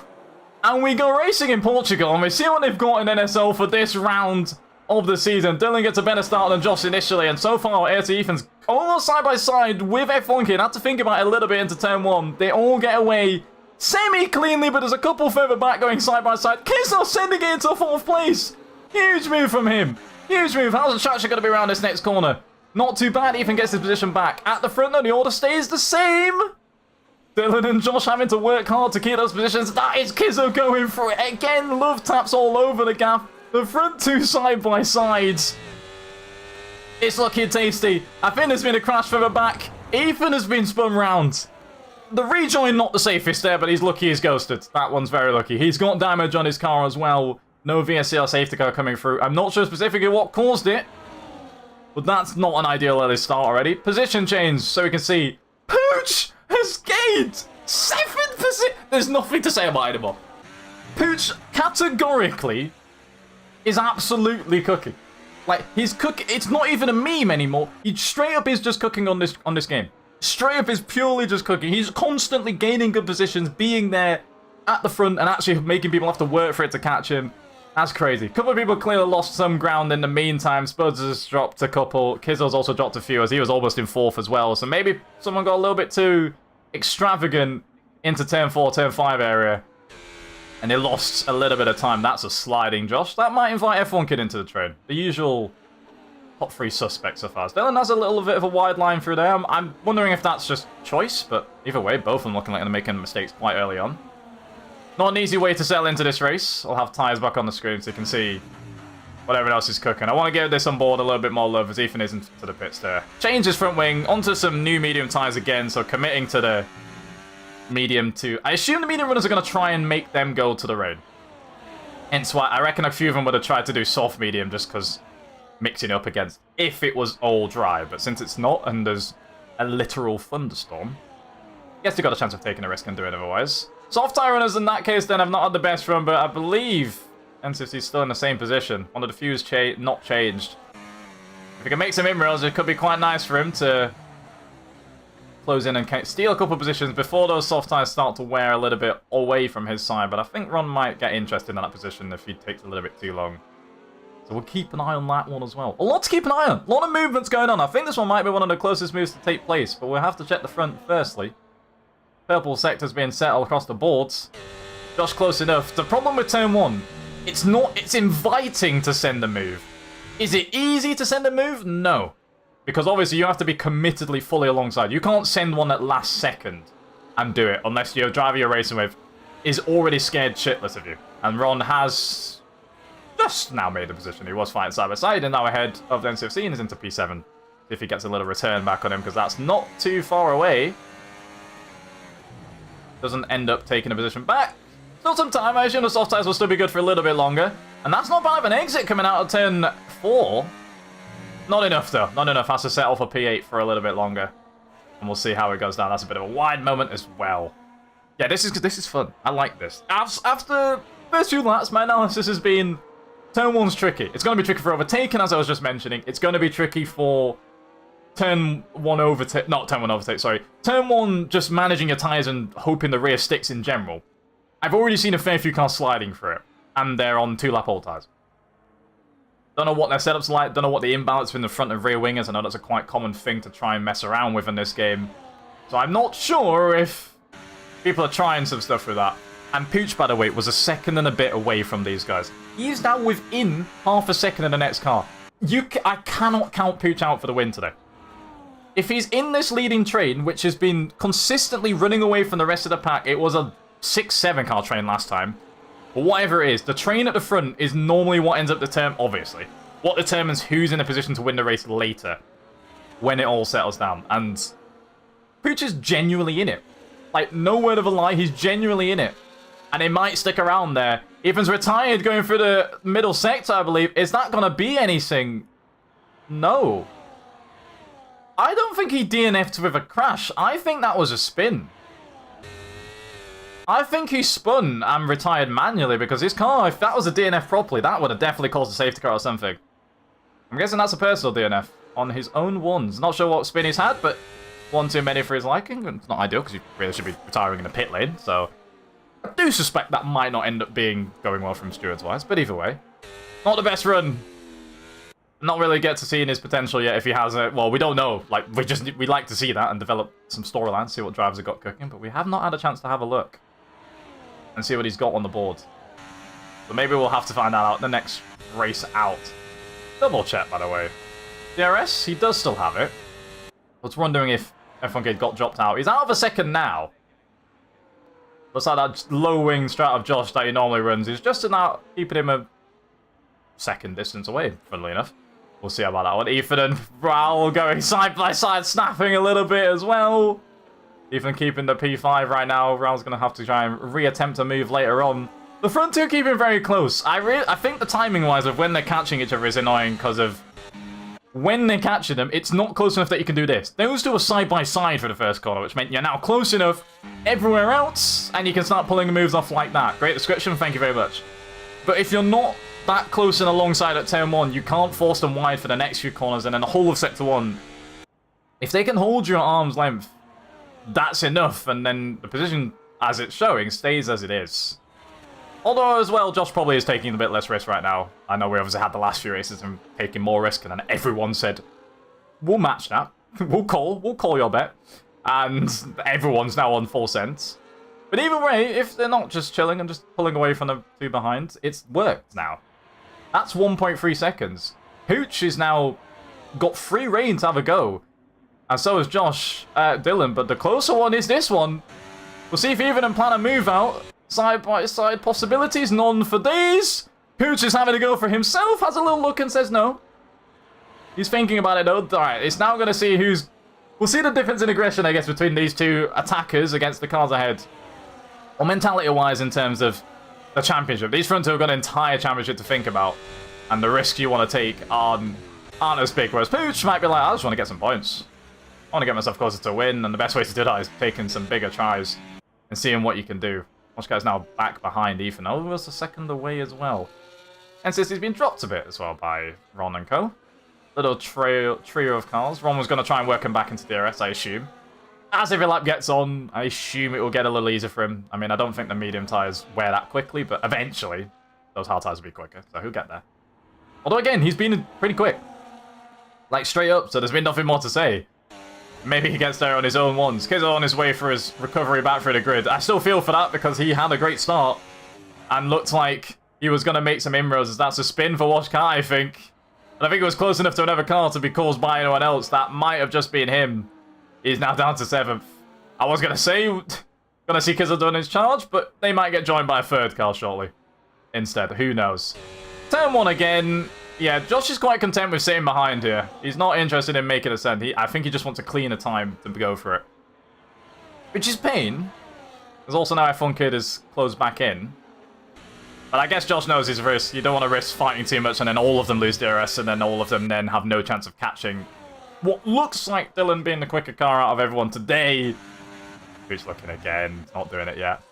And we go racing in Portugal. And we see what they've got in NSL for this round of the season. Dylan gets a better start than Josh initially, and so far, Air to Ethan's almost side by side with F1 Kid. Had to think about it a little bit into turn 1. They all get away semi-cleanly, but there's a couple further back going side by side. Kizzo sending it into 4th place. Huge move from him. Huge move. How's the traction going to be around this next corner? Not too bad. Ethan gets his position back. At the front, though, the order stays the same. Dylan and Josh having to work hard to keep those positions. That is Kizzo going for it. Again, love taps all over the gap. The front 2 side by sides. It's lucky and tasty. I think there's been a crash further back. Ethan has been spun round. The rejoin not the safest there, but he's lucky he's ghosted. That one's very lucky. He's got damage on his car as well. No VSCR safety car coming through. I'm not sure specifically what caused it, but that's not an ideal early start already. Position change, so we can see Pooch has gained 7th position. There's nothing to say about it anymore. Pooch categorically is absolutely cooking. Like, he's cooking. It's not even a meme anymore. He straight up is just cooking on this game. Straight up is purely just cooking. He's constantly gaining good positions, being there at the front, and actually making people have to work for it to catch him. That's crazy. A couple of people clearly lost some ground in the meantime. Spuds has dropped a couple. Kizzo's also dropped a few, as he was almost in 4th as well. So maybe someone got a little bit too extravagant into turn 4, turn 5 area. And they lost a little bit of time. That's a sliding, Josh. That might invite F1 Kid into the train. The usual top 3 suspects so far. Dylan has a little bit of a wide line through there. I'm wondering if that's just choice, but either way, both of them looking like they're making mistakes quite early on. Not an easy way to settle into this race. I'll have tyres back on the screen so you can see what everyone else is cooking. I want to get this on board a little bit more love as Ethan is into the pits there. Change his front wing onto some new medium tyres again, so committing to the medium 2. I assume the medium runners are going to try and make them go to the rain. Hence why I reckon a few of them would have tried to do soft medium just because mixing it up against if it was all dry. But since it's not and there's a literal thunderstorm, Guess they got a chance of taking a risk and doing it otherwise. Soft tire runners in that case then have not had the best run, but I believe NCFC's still in the same position. One of the few is not changed. If he can make some inroads, it could be quite nice for him to close in and steal a couple of positions before those soft tires start to wear a little bit away from his side. But I think Ron might get interested in that position if he takes a little bit too long. So we'll keep an eye on that one as well. A lot to keep an eye on. A lot of movements going on. I think this one might be one of the closest moves to take place, but we'll have to check the front firstly. Purple sector's being settled across the boards. Josh close enough. The problem with turn 1, it's inviting to send a move. Is it easy to send a move? No. Because obviously you have to be committedly fully alongside. You can't send one at last second and do it unless your driver you're racing with is already scared shitless of you. And Ron has just now made the position. He was fighting side by side and now ahead of the NCFC and is into P7. See if he gets a little return back on him because that's not too far away. Doesn't end up taking a position back. Still some time. I assume the soft tires will still be good for a little bit longer. And that's not bad of an exit coming out of turn 4. Not enough, though. Not enough. Has to settle for P8 for a little bit longer. And we'll see how it goes down. That's a bit of a wide moment as well. Yeah, this is fun. I like this. After first few laps, my analysis has been turn 1's tricky. It's going to be tricky for overtaking, as I was just mentioning. It's going to be tricky for turn 1 overtake. Not turn 1 overtake, sorry. Turn 1 just managing your tyres and hoping the rear sticks in general. I've already seen a fair few cars sliding through it. And they're on 2-lap old tyres. Don't know what their setup's like. Don't know what the imbalance between the front and rear wingers. I know that's a quite common thing to try and mess around with in this game. So I'm not sure if people are trying some stuff with that. And Pooch, by the way, was a second and a bit away from these guys. He's now within half a second of the next car. I cannot count Pooch out for the win today. If he's in this leading train, which has been consistently running away from the rest of the pack, it was a 6-7 car train last time. But whatever it is, the train at the front is normally what ends up obviously, what determines who's in a position to win the race later, when it all settles down. And Pooch is genuinely in it. Like, no word of a lie, he's genuinely in it. And it might stick around there. Ethan's retired going through the middle sector, I believe. Is that going to be anything? No. I don't think he DNF'd with a crash. I think that was a spin. I think he spun and retired manually because his car, if that was a DNF properly, that would have definitely caused a safety car or something. I'm guessing that's a personal DNF on his own ones. Not sure what spin he's had, but one too many for his liking. It's not ideal because he really should be retiring in the pit lane, so I do suspect that might not end up going well from stewards-wise, but either way, not the best run. Not really get to seeing his potential yet if he has it. Well, we don't know. Like, we like to see that and develop some storylines, see what drivers have got cooking, but we have not had a chance to have a look and see what he's got on the board. But maybe we'll have to find that out the next race out. Double check, by the way. DRS, he does still have it. I was wondering if F1K got dropped out. He's out of a second now. Looks like that low wing strat of Josh that he normally runs is just about keeping him a second distance away, funnily enough. We'll see about that one. Ethan and Raul going side by side, snapping a little bit as well. Ethan keeping the P5 right now. Raul's going to have to try and re-attempt a move later on. The front two keeping very close. I think the timing-wise of when they're catching each other is annoying because of when they're catching them, it's not close enough that you can do this. Those two are side by side for the first corner, which meant you're now close enough everywhere else, and you can start pulling moves off like that. Great description, thank you very much. But if you're not that close and alongside at turn 1, you can't force them wide for the next few corners, and then the whole of sector 1. If they can hold you at arm's length, that's enough, and then the position, as it's showing, stays as it is. Although, as well, Josh probably is taking a bit less risk right now. I know we obviously had the last few races and taking more risk, and then everyone said, we'll match that. We'll call your bet. And everyone's now on full sense. But either way, if they're not just chilling and just pulling away from the two behind, it's worked now. That's 1.3 seconds. Hooch is now got free reign to have a go. And so is Josh, Dylan. But the closer one is this one. We'll see if Ethan and plan a move out. Side by side possibilities, none for these. Hooch is having to go for himself, has a little look and says no. He's thinking about it though. Alright, it's now going to see who's... We'll see the difference in aggression, I guess, between these two attackers against the cars ahead. Or mentality-wise in terms of the championship. These front two have got an entire championship to think about. And the risks you want to take aren't as big. Whereas Hooch might be like, I just want to get some points. I want to get myself closer to a win, and the best way to do that is taking some bigger tries and seeing what you can do. Watch guy's now back behind Ethan. Oh, he was a second away as well. And since he's been dropped a bit as well by Ron and co. Little trio of cars. Ron was going to try and work him back into DRS, I assume. As every lap gets on, I assume it will get a little easier for him. I mean, I don't think the medium tyres wear that quickly, but eventually those hard tyres will be quicker, so he'll get there. Although again, he's been pretty quick. Like straight up, so there's been nothing more to say. Maybe he gets there on his own once. Kid's on his way for his recovery back through the grid. I still feel for that because he had a great start and looked like he was going to make some inroads. That's a spin for Wash Car, I think. And I think it was close enough to another car to be caused by anyone else. That might have just been him. He's now down to 7th. I was going to say, going to see Kizzle doing his charge, but they might get joined by a third car shortly. Instead, who knows. Turn 1 again. Yeah, Josh is quite content with sitting behind here. He's not interested in making a send. I think he just wants a cleaner time to go for it. Which is pain. Because also now F1 Kid is closed back in. But I guess Josh knows his risk. You don't want to risk fighting too much and then all of them lose DRS and then all of them then have no chance of catching what looks like Dylan being the quicker car out of everyone today. Who's looking again? Not doing it yet.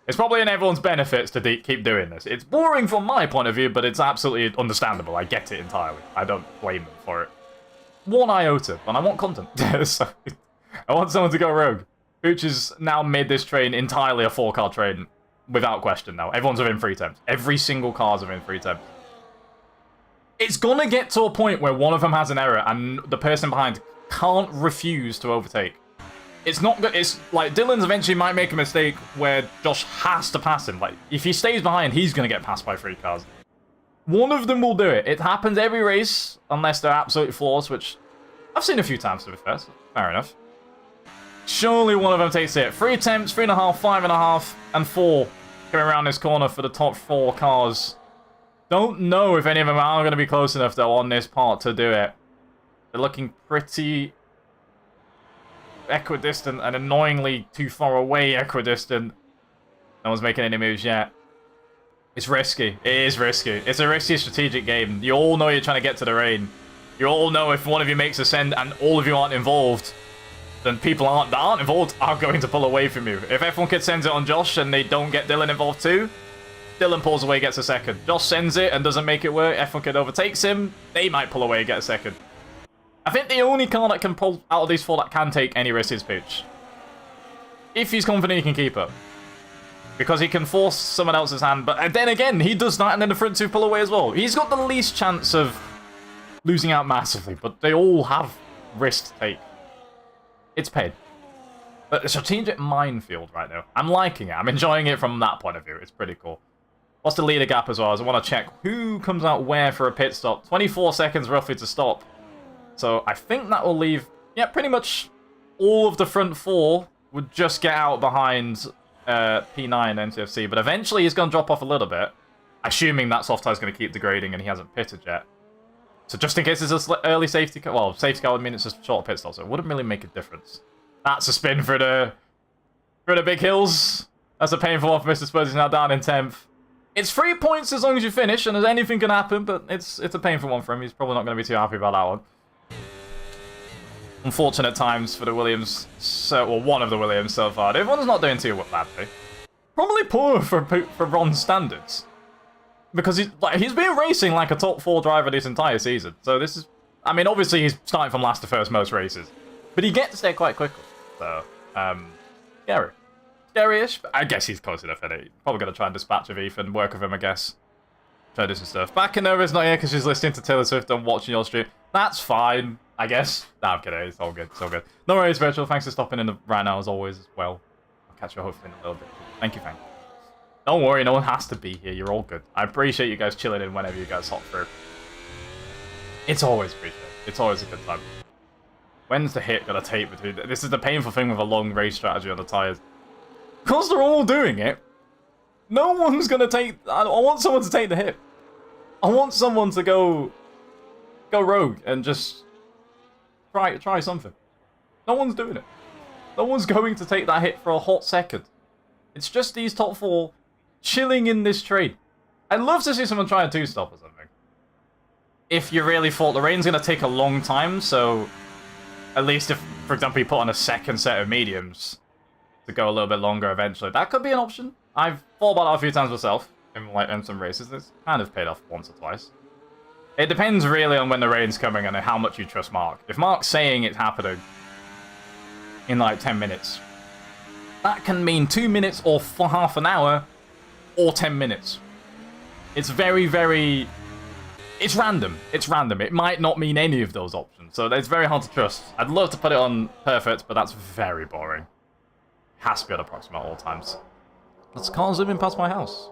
It's probably in everyone's benefits to keep doing this. It's boring from my point of view, but it's absolutely understandable. I get it entirely. I don't blame them for it. 1 iota, and I want content. So, I want someone to go rogue. Pooch has now made this train entirely a 4-car train, without question now. Everyone's within 3 temps. Every single car's within 3 temps. It's gonna get to a point where one of them has an error, and the person behind can't refuse to overtake. It's not good. It's like Dylan's eventually might make a mistake where Josh has to pass him. Like, if he stays behind, he's going to get passed by 3 cars. One of them will do it. It happens every race, unless they're absolutely flawless, which I've seen a few times to be fair. So fair enough. Surely one of them takes it. 3 attempts, 3.5, 5.5, and 4 coming around this corner for the top 4 cars. Don't know if any of them are going to be close enough, though, on this part to do it. They're looking pretty equidistant and annoyingly too far away equidistant. No one's making any moves yet. It's risky. It is risky. It's a risky strategic game. You all know you're trying to get to the rain. You all know if one of you makes a send and all of you aren't involved, then people that aren't involved are going to pull away from you. If F1 Kid sends it on Josh and they don't get Dylan involved too, Dylan pulls away, gets a second. Josh sends it and doesn't make it work. F1 Kid overtakes him. They might pull away and get a second. I think the only car that can pull out of these 4 that can take any risk is Pooch. If he's confident he can keep up. Because he can force someone else's hand, but then again, he does that and then the front 2 pull away as well. He's got the least chance of losing out massively, but they all have risk to take. It's pain. But a strategic minefield right now. I'm liking it. I'm enjoying it from that point of view. It's pretty cool. What's the leader gap as well? As I want to check who comes out where for a pit stop. 24 seconds roughly to stop. So I think that will leave, yeah, pretty much all of the front 4 would just get out behind P9 NCFC, but eventually he's going to drop off a little bit, assuming that soft tire's going to keep degrading and he hasn't pitted yet. So just in case it's an early safety car, well, safety car would mean it's just a short pit stop, so it wouldn't really make a difference. That's a spin for the big hills. That's a painful one for Mr. Spurs. He's now down in 10th. It's 3 points as long as you finish, and anything can happen, but it's a painful one for him. He's probably not going to be too happy about that one. Unfortunate times for the Williams, well, one of the Williams so far. Everyone's not doing too badly. Probably poor for Ron's standards. Because he's been racing like a top 4 driver this entire season. So this is, I mean, obviously he's starting from last to first most races. But he gets there quite quickly. So, scary. Scary-ish, but I guess he's close enough, isn't he? Probably going to try and dispatch with Ethan, work with him, I guess. Try to do some stuff. Back in Nova's not here because she's listening to Taylor Swift and watching your stream. That's fine, I guess. Nah, I'm kidding. It's all good. It's all good. No worries, Virtual. Thanks for stopping in right now, as always, as well. I'll catch you hopefully in a little bit. Thank you. Don't worry, no one has to be here. You're all good. I appreciate you guys chilling in whenever you guys hop through. It's always appreciated. It's always a good time. When's the hit gonna take between? This is the painful thing with a long race strategy on the tyres. Because they're all doing it, no one's gonna take... I want someone to take the hit. I want someone to go rogue and just try something. No one's doing it. No one's going to take that hit for a hot second. It's just these top 4 chilling in this trade. I'd love to see someone try a 2-stop or something. If you really thought the rain's going to take a long time, so At least if, for example, you put on a second set of mediums to go a little bit longer eventually. That could be an option. I've thought about that a few times myself in some races. It's kind of paid off once or twice. It depends really on when the rain's coming and how much you trust Mark. If Mark's saying it's happening in like 10 minutes, that can mean 2 minutes or for half an hour or 10 minutes. It's very, very... It's random. It's random. It might not mean any of those options, so it's very hard to trust. I'd love to put it on perfect, but that's very boring. Has to be on approximate all times. That's a car zooming past my house.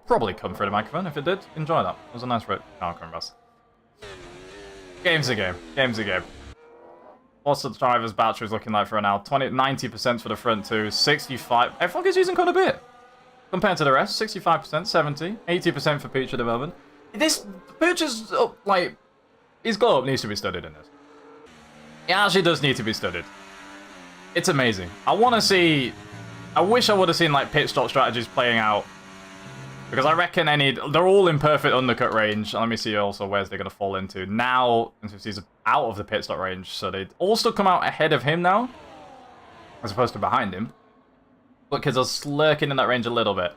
Probably come through the microphone. If it did, enjoy that. It was a nice car coming past. Game's a game. Game's a game. What's the driver's batteries looking like for now? 90% for the front two, 65. Everyone is using quite a bit. Compared to the rest, 65%, 70, 80% for Pooch at the moment. This Pooch is, like, his glow-up needs to be studied in this. It actually does need to be studied. It's amazing. I want to see... I wish I would have seen, like, pit stop strategies playing out. Because I reckon they're all in perfect undercut range. Let me see also where's they're going to fall into. Now, since he's out of the pit stop range, so they'd also come out ahead of him now. As opposed to behind him. But kids are lurking in that range a little bit.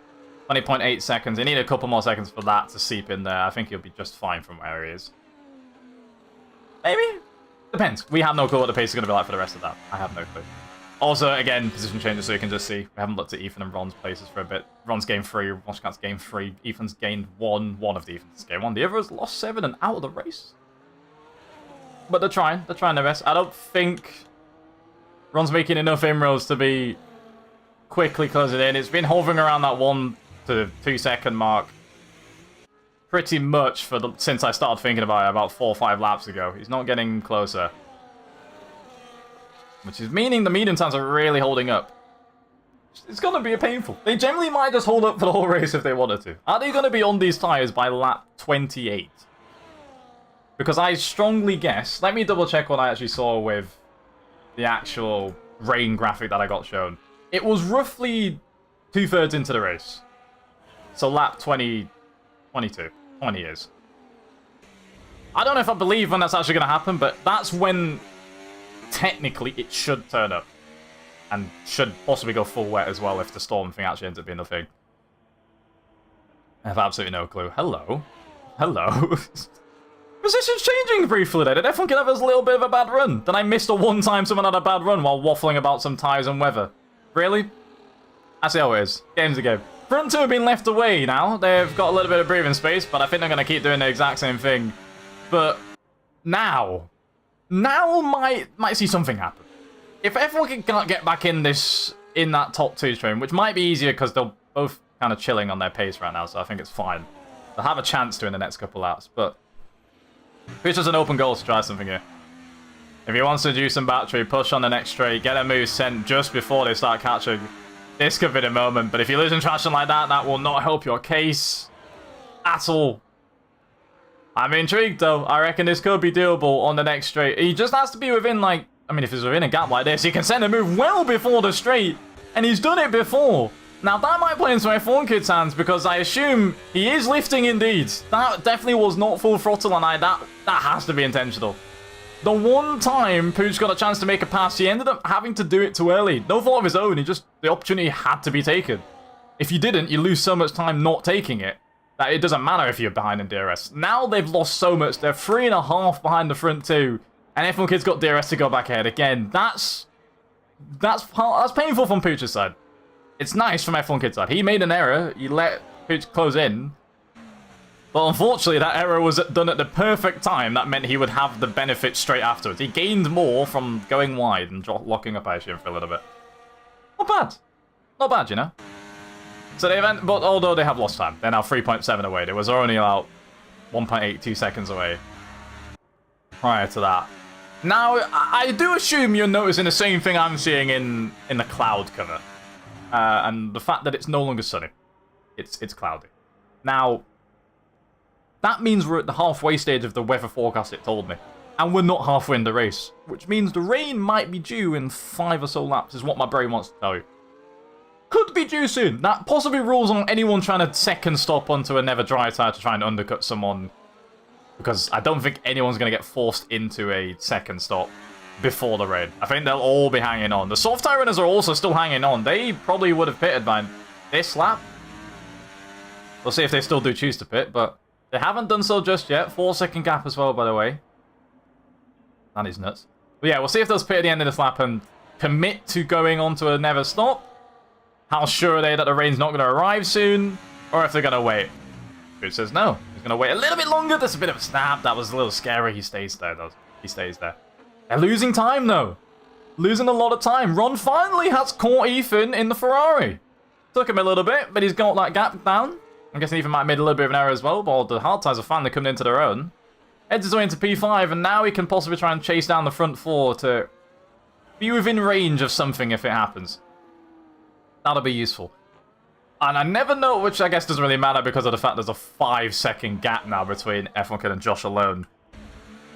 20.8 seconds. They need a couple more seconds for that to seep in there. I think he'll be just fine from where he is. Maybe? Depends. We have no clue what the pace is going to be like for the rest of that. I have no clue. Also, again, position changes so you can just see. We haven't looked at Ethan and Ron's places for a bit. Ron's gained 3, Washcat's gained 3. Ethan's gained 1. One of the Ethan's gained 1. The other has lost 7 and out of the race. But they're trying. They're trying their best. I don't think Ron's making enough inroads to be quickly closing in. It's been hovering around that 1 to 2 second mark pretty much since I started thinking about it about 4 or 5 laps ago. He's not getting closer. Which is meaning the medium times are really holding up. It's going to be painful. They generally might just hold up for the whole race if they wanted to. Are they going to be on these tyres by lap 28? Because I strongly guess... Let me double check what I actually saw with the actual rain graphic that I got shown. It was roughly 2/3 into the race. So lap 22. 20 years. I don't know if I believe when that's actually going to happen, but that's when technically it should turn up. And should possibly go full wet as well if the storm thing actually ends up being the thing. I have absolutely no clue. Hello. Hello. Position's changing briefly there. Did everyone get have a little bit of a bad run? Then I missed a one time someone had a bad run while waffling about some tyres and weather. Really? That's how it is. Game's a game. Front two have been left away now. They've got a little bit of breathing space, but I think they're going to keep doing the exact same thing. But now might see something happen. If everyone can't get back in that top 2 train, which might be easier because they're both kind of chilling on their pace right now, so I think it's fine. They'll have a chance to in the next couple laps, but it's just an open goal to try something here. If he wants to do some battery, push on the next straight, get a move sent just before they start catching. This could be the moment, but if you're losing traction like that, that will not help your case at all. I'm intrigued, though. I reckon this could be doable on the next straight. He just has to be within, like... I mean, if he's within a gap like this, he can send a move well before the straight, and he's done it before. Now, that might play into my F1 kid's hands, because I assume he is lifting indeed. That definitely was not full throttle, and that has to be intentional. The one time Pooch got a chance to make a pass, he ended up having to do it too early. No fault of his own, the opportunity had to be taken. If you didn't, you lose so much time not taking it, that it doesn't matter if you're behind in DRS. Now they've lost so much, they're 3.5 behind the front two, and F1 Kid's got DRS to go back ahead again. That's painful from Pooch's side. It's nice from F1 Kid's side. He made an error, he let Pooch close in, but unfortunately, that error was done at the perfect time. That meant he would have the benefit straight afterwards. He gained more from going wide and locking up Aishin for a little bit. Not bad. Not bad, you know? So they event, but although they have lost time, they're now 3.7 away. They was only about 1.82 seconds away prior to that. Now, I do assume you're noticing the same thing I'm seeing in the cloud cover. And the fact that it's no longer sunny. It's cloudy. Now... that means we're at the halfway stage of the weather forecast it told me. And we're not halfway in the race. Which means the rain might be due in 5 or so laps, is what my brain wants to tell you. Could be due soon. That possibly rules on anyone trying to second stop onto a never dry tyre to try and undercut someone. Because I don't think anyone's going to get forced into a second stop before the rain. I think they'll all be hanging on. The soft tire runners are also still hanging on. They probably would have pitted by this lap. We'll see if they still do choose to pit, but they haven't done so just yet. 4-second gap as well, by the way. That is nuts. But yeah, we'll see if they'll pit at the end of this lap and commit to going on to a never stop. How sure are they that the rain's not going to arrive soon? Or if they're going to wait? It says no. He's going to wait a little bit longer. There's a bit of a snap. That was a little scary. He stays there, though. He stays there. They're losing time, though. Losing a lot of time. Ron finally has caught Ethan in the Ferrari. Took him a little bit, but he's got that gap down. I'm guessing Ethan might have made a little bit of an error as well, but the hard tires are finally coming into their own. Heads his way into P5, and now he can possibly try and chase down the front four to be within range of something if it happens. That'll be useful. And I never know, which I guess doesn't really matter because of the fact there's a 5-second gap now between F1 Kid and Josh alone.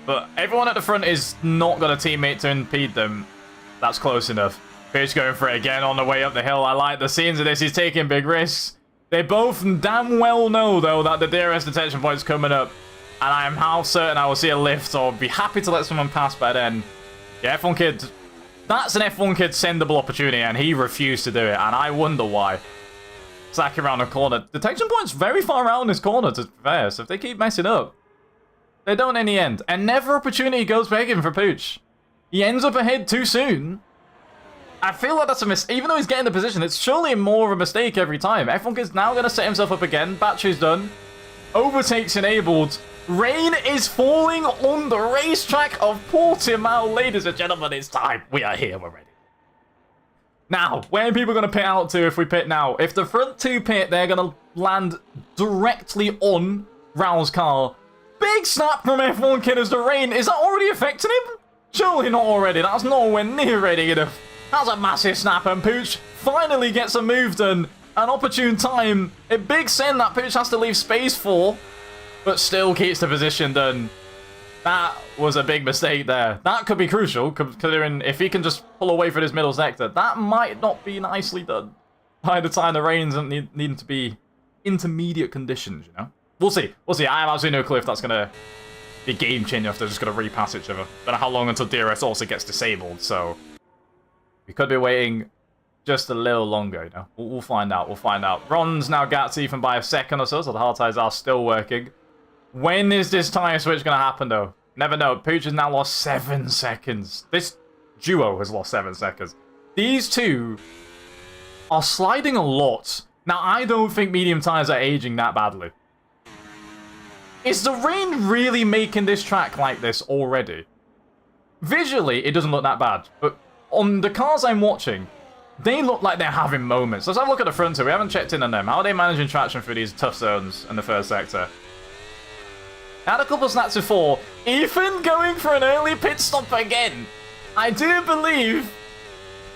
But everyone at the front is not got a teammate to impede them. That's close enough. Fish going for it again on the way up the hill. I like the scenes of this. He's taking big risks. They both damn well know, though, that the DRS detection point's coming up. And I am half certain I will see a lift, so I'll be happy to let someone pass by then. Yeah, F1 Kid... That's an F1 Kid sendable opportunity, and he refused to do it, and I wonder why. Sacking around the corner. Detection point's very far around this corner, to be fair, so if they keep messing up, they don't in the end. And never opportunity goes begging for Pooch. He ends up ahead too soon. I feel like that's a mistake. Even though he's getting the position, it's surely more of a mistake every time. F1 Kid's now going to set himself up again. Battery's done. Overtakes enabled. Rain is falling on the racetrack of Portugal, ladies and gentlemen. It's time. We are here. We're ready. Now, where are people going to pit out to if we pit now? If the front two pit, they're going to land directly on Raul's car. Big snap from F1 Kid as the rain. Is that already affecting him? Surely not already. That's nowhere near ready enough. That's a massive snap, and Pooch finally gets a move done. An opportune time. A big send that Pooch has to leave space for, but still keeps the position done. That was a big mistake there. That could be crucial, considering if he can just pull away from his middle sector, that might not be nicely done by the time the rains don't need to be intermediate conditions, you know? We'll see. We'll see. I have absolutely no clue if that's going to be game-changing if they're just going to repass each other. Don't know how long until DRS also gets disabled, so we could be waiting just a little longer, you know? We'll find out. We'll find out. Ron's now gapped Ethan by a second or so the hard tires are still working. When is this tyre switch going to happen, though? Never know. Pooch has now lost 7 seconds. This duo has lost 7 seconds. These two are sliding a lot. Now, I don't think medium tyres are aging that badly. Is the rain really making this track like this already? Visually, it doesn't look that bad. But on the cars I'm watching, they look like they're having moments. Let's have a look at the front two. We haven't checked in on them. How are they managing traction through these tough zones in the first sector? Had a couple snaps before. Ethan going for an early pit stop again. I do believe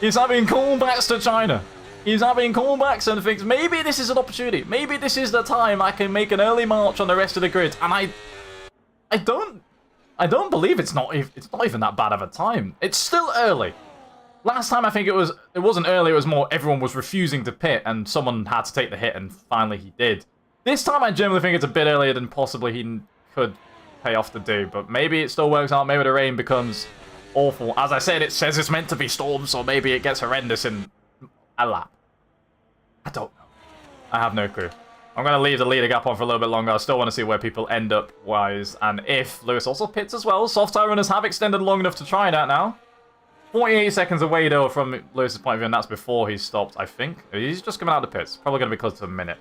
he's having callbacks to China. He's having callbacks and thinks maybe this is an opportunity. Maybe this is the time I can make an early march on the rest of the grid. And I don't believe it's not even that bad of a time. It's still early. Last time I think it wasn't early. It was more everyone was refusing to pit and someone had to take the hit and finally he did. This time I generally think it's a bit earlier than possibly he could pay off to do, but maybe it still works out. Maybe the rain becomes awful. As I said, it says it's meant to be storm, so maybe it gets horrendous in a lap. I don't know. I have no clue. I'm going to leave the leader gap on for a little bit longer. I still want to see where people end up wise, and if Lewis also pits as well. Soft tire runners have extended long enough to try that now. 48 seconds away, though, from Lewis's point of view, and that's before he stopped, I think. He's just coming out of the pits. Probably going to be close to a minute.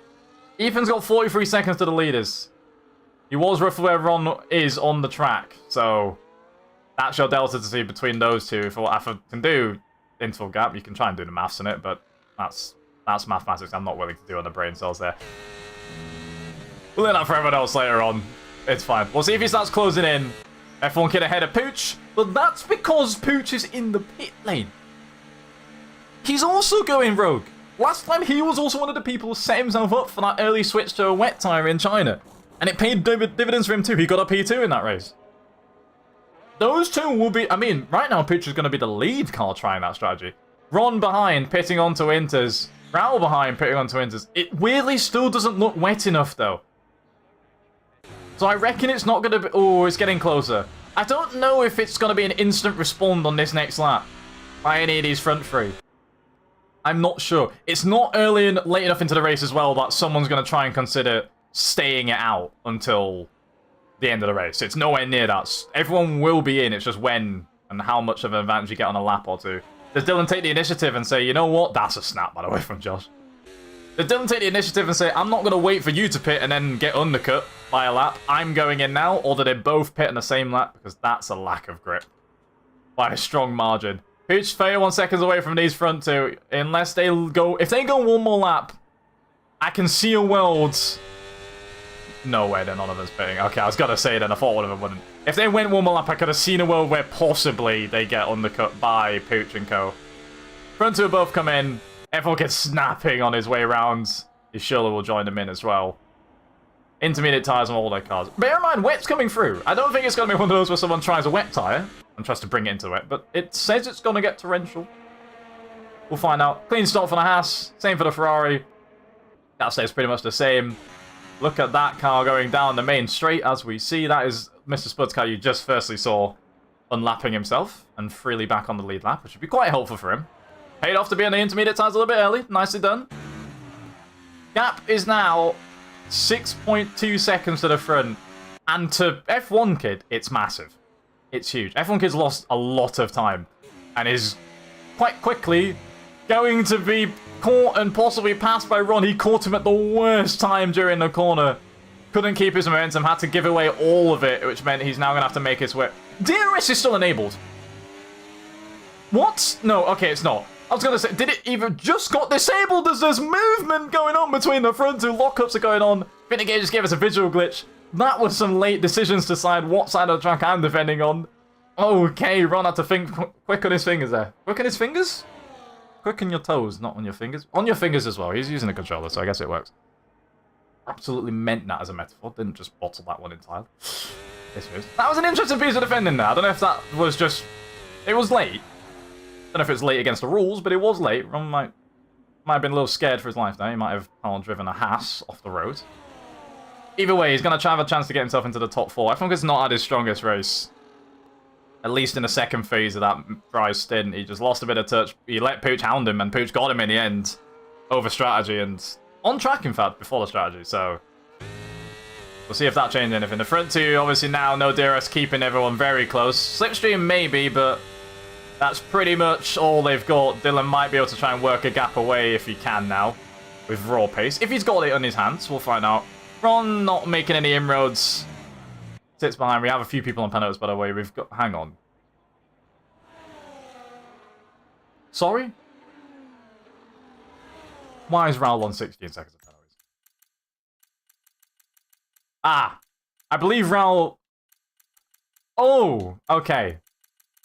Ethan's got 43 seconds to the leaders. He was roughly where Ron is on the track, so that's your delta to see between those two. If I can do interval gap, you can try and do the maths in it, but that's mathematics I'm not willing to do on the brain cells there. We'll leave that for everyone else later on. It's fine. We'll see if he starts closing in. F1 Kid ahead of Pooch, but that's because Pooch is in the pit lane. He's also going rogue. Last time he was also one of the people who set himself up for that early switch to a wet tyre in China. And it paid dividends for him too. He got a P2 in that race. Those two will be... I mean, right now Pooch is going to be the lead car trying that strategy. Ron behind, pitting onto Inters. Raul behind, pitting onto Inters. It weirdly still doesn't look wet enough, though. So I reckon it's not going to be... Oh, it's getting closer. I don't know if it's going to be an instant respawn on this next lap by any of these front three. I'm not sure. It's not early and late enough into the race as well that someone's going to try and consider staying it out until the end of the race. It's nowhere near that. Everyone will be in. It's just when and how much of an advantage you get on a lap or two. Does Dylan take the initiative and say, you know what? That's a snap, by the way, from Josh. Does Dylan take the initiative and say, I'm not going to wait for you to pit and then get undercut by a lap. I'm going in now. Or do they both pit in the same lap? Because that's a lack of grip by a strong margin. Pooch 31 seconds away from these front two. Unless they go... If they go one more lap, I can see a world... No way, they're none of us pitting. Okay, I was going to say then, I thought one of them wouldn't. If they went one more lap, I could have seen a world where possibly they get undercut by Pooch and co. Front two both come in. Everyone gets snapping on his way around. He surely will join them in as well. Intermediate tyres on all their cars. Bear in mind, wet's coming through. I don't think it's going to be one of those where someone tries a wet tyre and tries to bring it into wet, but it says it's going to get torrential. We'll find out. Clean start for the Haas. Same for the Ferrari. That stays pretty much the same. Look at that car going down the main straight as we see. That is Mr. Spud's car you just firstly saw unlapping himself and freely back on the lead lap, which would be quite helpful for him. Paid off to be on the intermediate tyres a little bit early. Nicely done. Gap is now 6.2 seconds to the front. And to F1 Kid, it's massive. It's huge. F1 Kid's lost a lot of time and is quite quickly going to be caught and possibly passed by Ron. He caught him at the worst time during the corner. Couldn't keep his momentum, had to give away all of it, which meant he's now going to have to make his way. DRS is still enabled. What? No, okay, it's not. I was going to say, did it even just got disabled as there's movement going on between the front two? Lockups are going on. Vinegade just gave us a visual glitch. That was some late decisions to decide what side of the track I'm defending on. Okay, Ron had to think quick on his fingers there. Quick on his fingers? Quick on your toes, not on your fingers. On your fingers as well. He's using a controller, so I guess it works. Absolutely meant that as a metaphor. Didn't just bottle that one entirely. That was an interesting piece of defending there. I don't know if that was just... It was late. I don't know if it's late against the rules, but it was late. Ron might have been a little scared for his life there. He might have driven a Haas off the road. Either way, he's going to try have a chance to get himself into the top four. I think it's not had his strongest race. At least in the second phase of that dry stint. He just lost a bit of touch. He let Pooch hound him, and Pooch got him in the end. Over strategy, and on track, in fact, before the strategy. So, we'll see if that changed anything. The front two, obviously now, no DRS keeping everyone very close. Slipstream maybe, but... That's pretty much all they've got. Dylan might be able to try and work a gap away if he can now. With raw pace. If he's got it on his hands, we'll find out. Ron not making any inroads. Sits behind. We have a few people on penalties, by the way. We've got... Hang on. Sorry? Why is Raul on 16 seconds of penalties? Ah. I believe Raul... Oh, okay.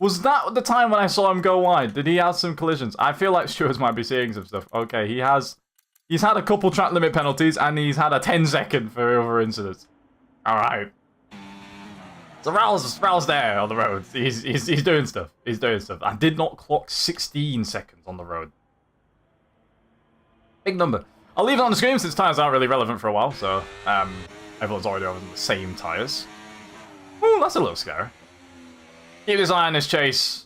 Was that the time when I saw him go wide? Did he have some collisions? I feel like Stewards might be seeing some stuff. Okay, he's had a couple track limit penalties, and he's had a 10-second for other incidents. Alright. So Raul's there on the road. He's doing stuff. He's doing stuff. I did not clock 16 seconds on the road. Big number. I'll leave it on the screen since tyres aren't really relevant for a while, so everyone's already over the same tyres. Ooh, that's a little scary. Keep his eye on this chase,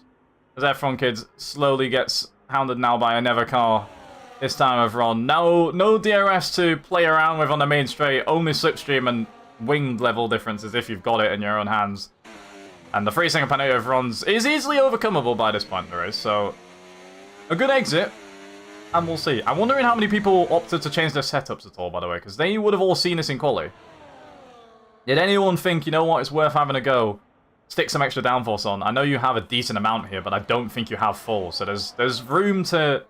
as F1 Kids slowly gets hounded now by another car. This time of Ron. No DRS to play around with on the main straight. Only slipstream and wing level differences if you've got it in your own hands. And the 3-second penalty of Ron's is easily overcomeable by this point in the race. So, a good exit. And we'll see. I'm wondering how many people opted to change their setups at all, by the way. Because they would have all seen this in quali. Did anyone think, you know what, it's worth having a go? Stick some extra downforce on. I know you have a decent amount here, but I don't think you have full. So there's room to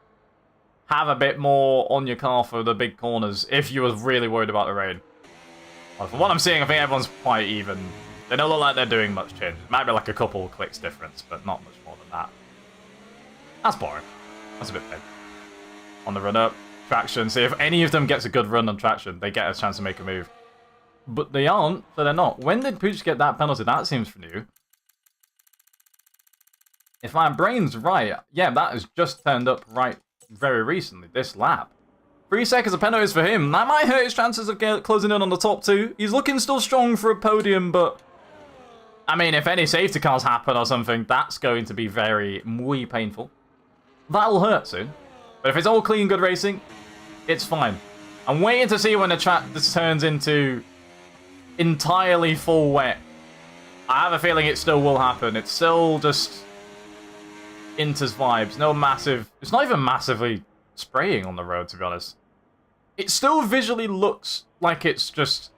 have a bit more on your car for the big corners if you were really worried about the rain. Well, from what I'm seeing, I think everyone's quite even. They don't look like they're doing much change. It might be like a couple clicks difference, but not much more than that. That's boring. That's a bit big. On the run up, traction. See, if any of them gets a good run on traction, they get a chance to make a move. But they aren't, so they're not. When did Pooch get that penalty? That seems new. If my brain's right, yeah, that has just turned up right very recently, this lap. 3 seconds of penalties for him. That might hurt his chances of closing in on the top two. He's looking still strong for a podium, but I mean, if any safety cars happen or something, that's going to be very, muy painful. That'll hurt soon. But if it's all clean, good racing, it's fine. I'm waiting to see when the track just turns into entirely full wet. I have a feeling it still will happen. It's still just Inter's vibes. No massive... It's not even massively spraying on the road, to be honest. It still visually looks like it's just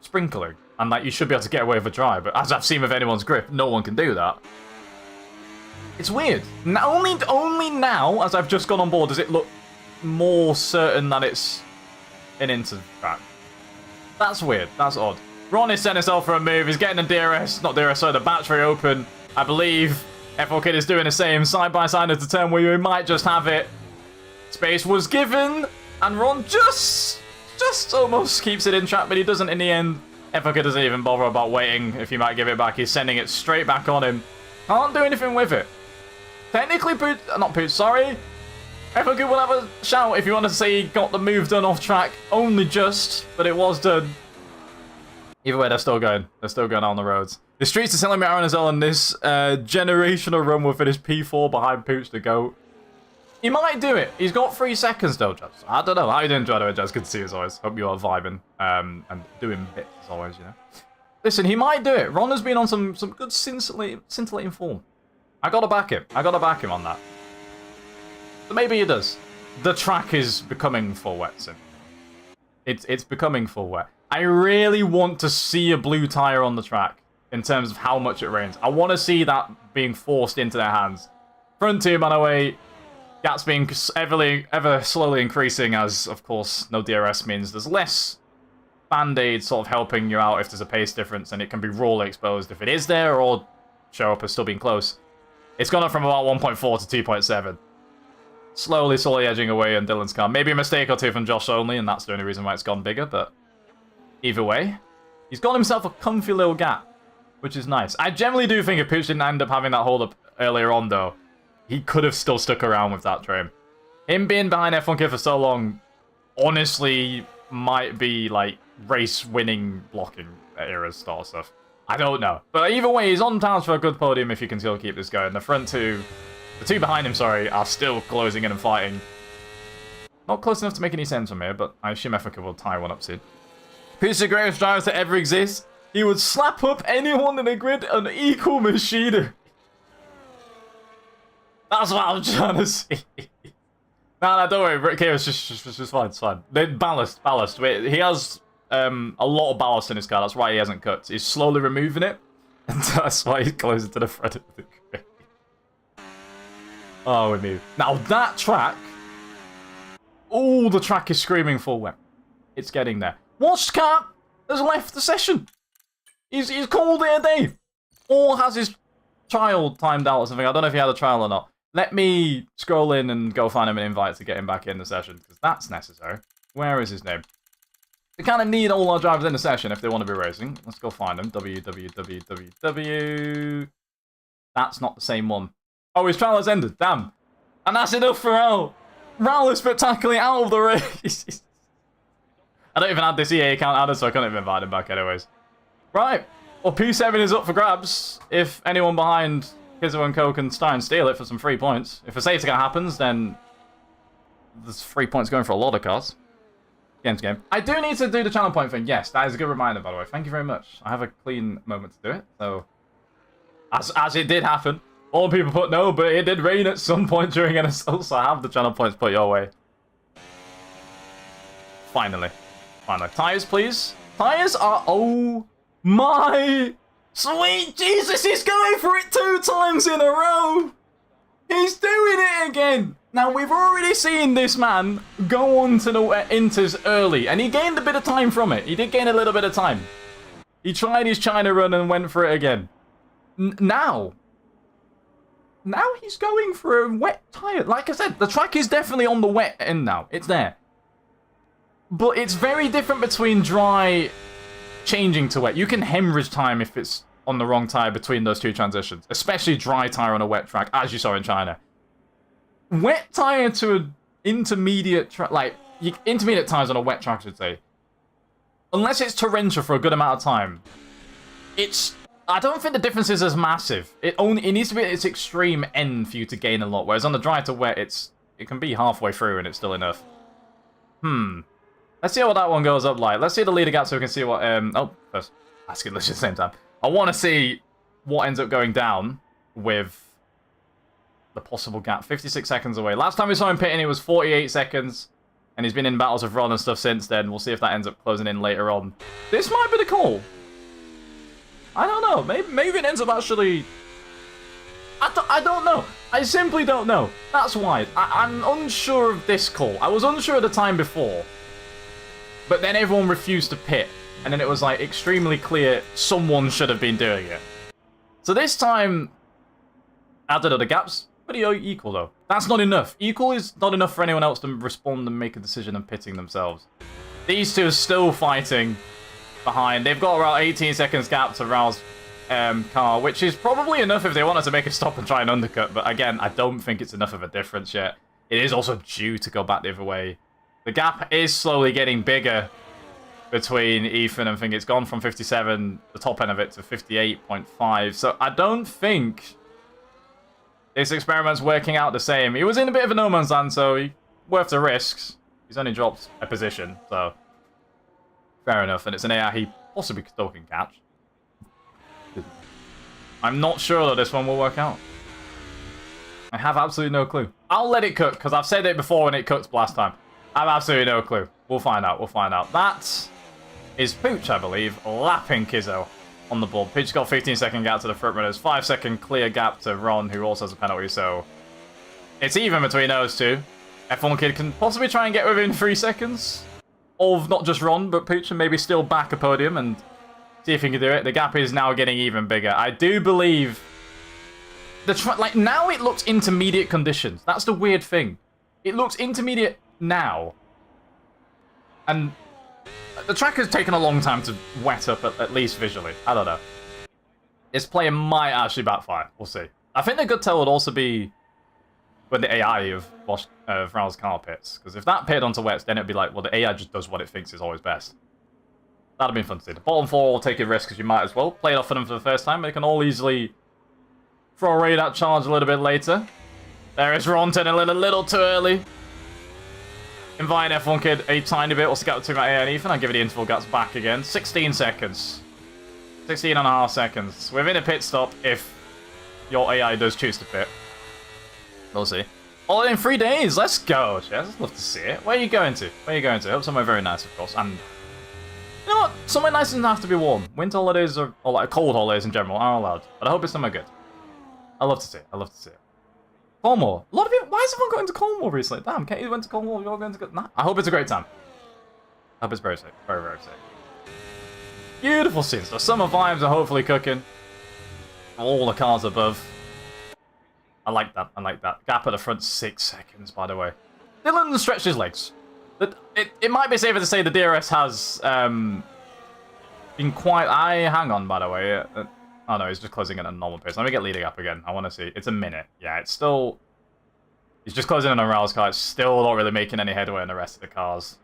sprinkling. And like you should be able to get away with a dry. But as I've seen with anyone's grip, no one can do that. It's weird. Now, only now, as I've just gone on board, does it look more certain that it's an Inter track. That's weird. That's odd. Ron is setting himself for a move. He's getting the DRS, not DRS, sorry, the battery open. I believe F1 Kid is doing the same. Side by side at the turn where you might just have it. Space was given, and Ron just almost keeps it in track, but he doesn't in the end. F1 Kid doesn't even bother about waiting if he might give it back. He's sending it straight back on him. Can't do anything with it. Technically, sorry. F1 Kid will have a shout if you want to say he got the move done off track. Only just, but it was done. Either way, they're still going. They're still going on the roads. The streets are telling me Aaron Azell on this generational run will finish P4 behind Pooch to go. He might do it. He's got 3 seconds though, Jazz. I don't know. How you doing, Jazz? Good to see you as always. Hope you are vibing and doing bits as always, you know. Listen, he might do it. Ron has been on some good scintillating form. I gotta back him. I gotta back him on that. So maybe he does. The track is becoming full wet soon. It's becoming full wet. I really want to see a blue tire on the track in terms of how much it rains. I want to see that being forced into their hands. Front two, by the way, gaps being ever slowly increasing as, of course, no DRS means there's less band-aid sort of helping you out if there's a pace difference, and it can be rawly exposed if it is there or show up as still being close. It's gone up from about 1.4 to 2.7. Slowly edging away on Dylan's car. Maybe a mistake or two from Josh only, and that's the only reason why it's gone bigger, but either way, he's got himself a comfy little gap, which is nice. I generally do think if Pooch didn't end up having that hold-up earlier on, though, he could have still stuck around with that trim. Him being behind F1 Kid for so long, honestly, might be, like, race-winning blocking era style stuff. I don't know. But either way, he's on task for a good podium if you can still keep this going. The front two... The two behind him, sorry, are still closing in and fighting. Not close enough to make any sense from here, but I assume F1 Kid will tie one up soon. Who's the greatest driver to ever exist? He would slap up anyone in the grid an equal machinery. That's what I'm trying to see. No, don't worry, Rick here is just fine, it's fine. Ballast. Wait, he has a lot of ballast in his car, that's why he hasn't cut. He's slowly removing it, and that's why he's closer to the front of the grid. Oh, we move. Now that track... Oh, the track is screaming full wet. It's getting there. Watch Cat has left the session. He's called it a day. Or has his trial timed out or something. I don't know if he had a trial or not. Let me scroll in and go find him an invite to get him back in the session, because that's necessary. Where is his name? We kind of need all our drivers in the session if they want to be racing. Let's go find him. www. That's not the same one. Oh, his trial has ended. Damn. And that's enough for Al. Ral is spectacularly out of the race. I don't even have this EA account added, so I couldn't even invite him back anyways. Right. Well, P7 is up for grabs. If anyone behind Kizzo and Co can try and steal it for some free points. If a safety car happens, then there's 3 points going for a lot of cars. Game's game. I do need to do the channel point thing. Yes, that is a good reminder, by the way. Thank you very much. I have a clean moment to do it. So, as it did happen. All people put no, but it did rain at some point during NSL, so I have the channel points put your way. Finally. Tyres, please. Tyres are... Oh my... Sweet Jesus, he's going for it 2 times in a row! He's doing it again! Now, we've already seen this man go on to the Inters early, and he gained a bit of time from it. He did gain a little bit of time. He tried his China run and went for it again. Now he's going for a wet tyre. Like I said, the track is definitely on the wet end now. It's there. But it's very different between dry changing to wet. You can hemorrhage time if it's on the wrong tyre between those two transitions. Especially dry tyre on a wet track, as you saw in China. Wet tyre to an intermediate track, like, intermediate tyres on a wet track, I should say. Unless it's torrential for a good amount of time, it's I don't think the difference is as massive. It needs to be at its extreme end for you to gain a lot, whereas on the dry to wet, it can be halfway through and it's still enough. Let's see what that one goes up like. Let's see the leader gap so we can see what... first, asking this at the same time. I want to see what ends up going down with the possible gap. 56 seconds away. Last time we saw him pitting, it was 48 seconds. And he's been in battles with Ron and stuff since then. We'll see if that ends up closing in later on. This might be the call. I don't know. Maybe it ends up actually... I don't know. I simply don't know. That's why. I'm unsure of this call. I was unsure at the time before. But then everyone refused to pit. And then it was like extremely clear someone should have been doing it. So this time, I don't know, the gap's pretty equal though. That's not enough. Equal is not enough for anyone else to respond and make a decision and pitting themselves. These two are still fighting behind. They've got around 18 seconds gap to Raul's car, which is probably enough if they wanted to make a stop and try and undercut. But again, I don't think it's enough of a difference yet. It is also due to go back the other way. The gap is slowly getting bigger between Ethan and I think it's gone from 57, the top end of it, to 58.5. So I don't think this experiment's working out the same. He was in a bit of a no man's land, so worth the risks. He's only dropped a position, so fair enough. And it's an AI he possibly still can catch. I'm not sure that this one will work out. I have absolutely no clue. I'll let it cook, because I've said it before when it cooked last time. I have absolutely no clue. We'll find out. We'll find out. That is Pooch, I believe, lapping Kizzo on the board. Pooch got 15-second gap to the front runners, 5-second clear gap to Ron, who also has a penalty, so it's even between those two. F1 Kid can possibly try and get within 3 seconds of not just Ron, but Pooch, and maybe still back a podium and see if he can do it. The gap is now getting even bigger. I do believe like now it looks intermediate conditions. That's the weird thing. It looks intermediate now. And the track has taken a long time to wet up, at least visually. I don't know. This player might actually backfire. We'll see. I think the good tell would also be when the AI of Raul's car pits. Because if that pitted onto wets, then it'd be like, well, the AI just does what it thinks is always best. That'd be fun to see. The bottom four will take a risk, because you might as well. Play it off for them for the first time. They can all easily throw away that charge a little bit later. There is Ron turning a little too early. Invite F1 Kid a tiny bit. What's the gap between my AI and Ethan? I'll give it the interval gaps back again. 16 seconds. 16 and a half seconds. Within a pit stop if your AI does choose to pit. We'll see. All in 3 days. Let's go. Yes, I'd love to see it. Where are you going to? Where are you going to? I hope somewhere very nice, of course. And you know what? Somewhere nice doesn't have to be warm. Winter holidays or like cold holidays in general are allowed. But I hope it's somewhere good. I love to see it. I love to see it. Cornwall. A lot of people. Why is everyone going to Cornwall recently? Damn, Katie went to Cornwall. You're all going to go. Nah. I hope it's a great time. I hope it's very safe. Very, very safe. Beautiful scenes. The summer vibes are hopefully cooking. All the cars above. I like that. I like that. Gap at the front, 6 seconds, by the way. Dylan stretched his legs. It might be safer to say the DRS has been quite... hang on, by the way. Oh no, he's just closing in a normal pace. Let me get leading up again. I want to see. It's a minute. Yeah, it's still... He's just closing in on Raul's car. It's still not really making any headway in the rest of the cars.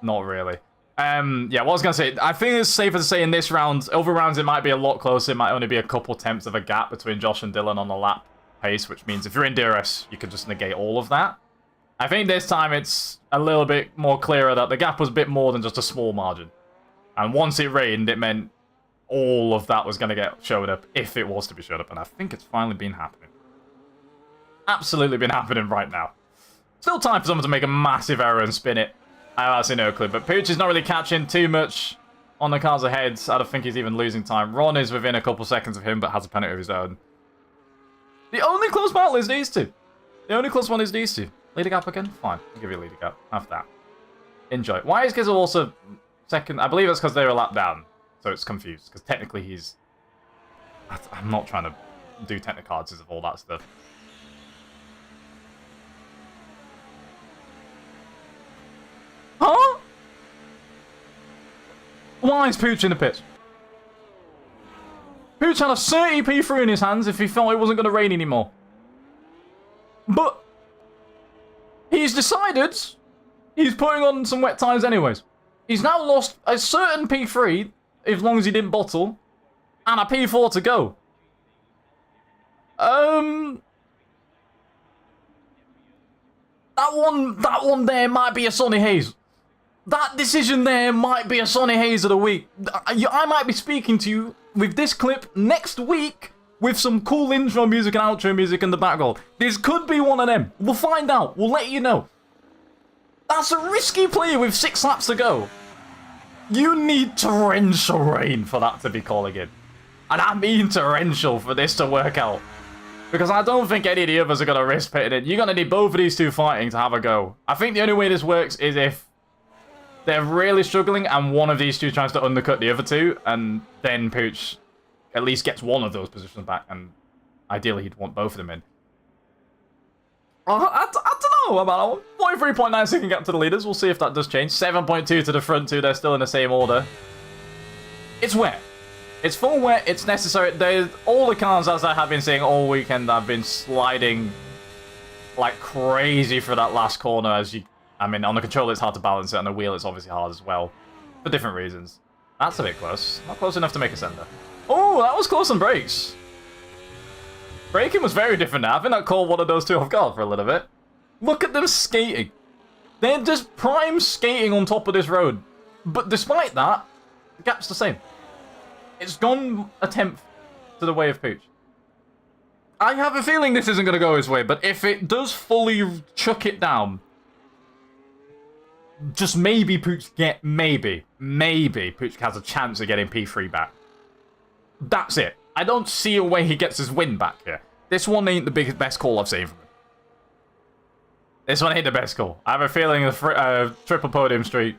Not really. Yeah, what I was going to say, I think it's safer to say in this round, over rounds it might be a lot closer. It might only be a couple tenths of a gap between Josh and Dylan on the lap pace, which means if you're in DRS, you can just negate all of that. I think this time it's a little bit more clearer that the gap was a bit more than just a small margin. And once it rained, it meant all of that was going to get showed up if it was to be showed up. And I think it's finally been happening. Absolutely been happening right now. Still time for someone to make a massive error and spin it. I have actually no clue. But Pooch is not really catching too much on the cars ahead. I don't think he's even losing time. Ron is within a couple seconds of him, but has a penalty of his own. The only close battle is these two. The only close one is these two. Leader gap again? Fine. I'll give you a leader gap. Have that. Enjoy. Why is Gizzle also second? I believe it's because they were a lap down. So it's confused. Because technically he's... I'm not trying to do technicalities of all that stuff. Huh? Why is Pooch in the pits? Pooch had a 30 P3 in his hands if he felt it wasn't going to rain anymore. But he's decided he's putting on some wet tyres anyways. He's now lost a certain P3 as long as he didn't bottle. and a P4 to go. That one there might be a Sonny Hayes. That decision there might be a Sonny Hayes of the week. I might be speaking to you with this clip next week with some cool intro music and outro music in the background. This could be one of them. We'll find out. We'll let you know. That's a risky play with 6 laps to go. You need torrential rain for that to be calling in. And I mean torrential for this to work out. Because I don't think any of the others are going to risk pitting it. You're going to need both of these two fighting to have a go. I think the only way this works is if they're really struggling and one of these two tries to undercut the other two, and then Pooch at least gets one of those positions back, and ideally he'd want both of them in. I don't know about that one. 43.9 second gap to the leaders. We'll see if that does change. 7.2 to the front two. They're still in the same order. It's wet. It's full wet. It's necessary. All the cars, as I have been saying all weekend, have been sliding like crazy for that last corner. I mean, on the controller it's hard to balance it. On the wheel it's obviously hard as well. For different reasons. That's a bit close. Not close enough to make a sender. Oh, that was close on brakes. Braking was very different now. I think that caught one of those two off guard for a little bit. Look at them skating. They're just prime skating on top of this road. But despite that, the gap's the same. It's gone a tenth to the way of Pooch. I have a feeling this isn't going to go his way, but if it does fully chuck it down, just maybe Pooch maybe Pooch has a chance of getting P3 back. That's it. I don't see a way he gets his win back here. This one ain't the best call I've seen from him. This one ain't the best call. I have a feeling a triple podium streak.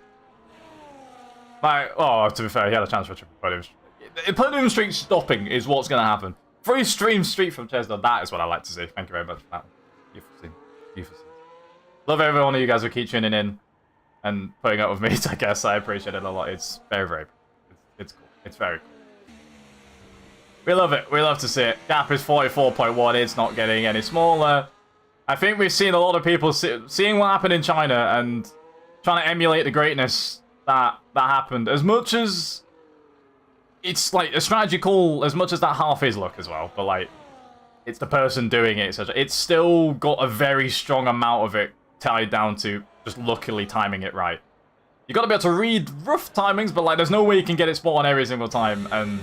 To be fair, he had a chance for a triple podium streak. A podium streak stopping is what's going to happen. Free stream streak from Chesno. That is what I like to see. Thank you very much for that. You've seen. Love every one of you guys who keep tuning in and putting up with me. I guess I appreciate it a lot. It's very, very. It's cool. It's very cool. We love it. We love to see it. Gap is 44.1. It's not getting any smaller. I think we've seen a lot of people seeing what happened in China and trying to emulate the greatness that happened. As much as it's like a strategy call, as much as that half is luck as well, but like it's the person doing it. It's still got a very strong amount of it tied down to just luckily timing it right. You got to be able to read rough timings, but like there's no way you can get it spot on every single time. And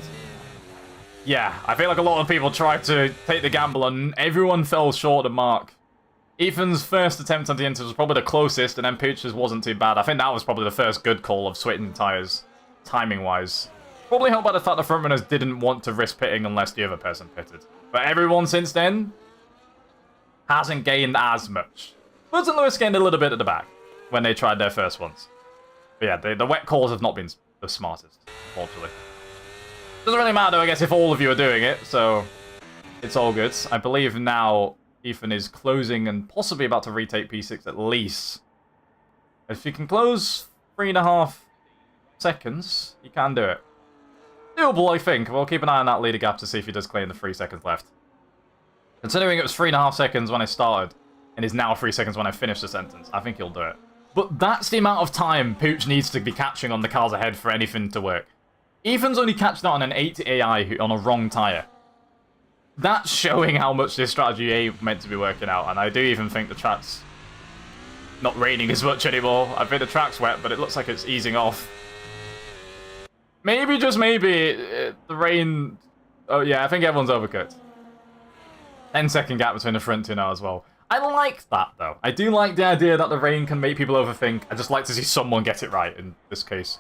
yeah, I feel like a lot of people tried to take the gamble and everyone fell short of the mark. Ethan's first attempt on the inters was probably the closest, and then Pooch's wasn't too bad. I think that was probably the first good call of switching tyres, timing-wise. Probably helped by the fact the front runners didn't want to risk pitting unless the other person pitted. But everyone since then hasn't gained as much. Woods and Lewis gained a little bit at the back when they tried their first ones. But yeah, the wet calls have not been the smartest, unfortunately. Doesn't really matter, I guess, if all of you are doing it, so it's all good. I believe now Ethan is closing and possibly about to retake P6 at least. If you can close 3.5 seconds, you can do it. Doable, I think. We'll keep an eye on that leader gap to see if he does claim the 3 seconds left. Considering it was 3.5 seconds when I started, and is now 3 seconds when I finished the sentence, I think he'll do it. But that's the amount of time Pooch needs to be catching on the cars ahead for anything to work. Ethan's only catched out on an 80 AI on a wrong tyre. That's showing how much this strategy ain't meant to be working out, and I do even think the track's not raining as much anymore. I think the track's wet, but it looks like it's easing off. Maybe, just maybe, the rain... Oh yeah, I think everyone's overcooked. 10-second gap between the front two now as well. I like that, though. I do like the idea that the rain can make people overthink. I just like to see someone get it right in this case.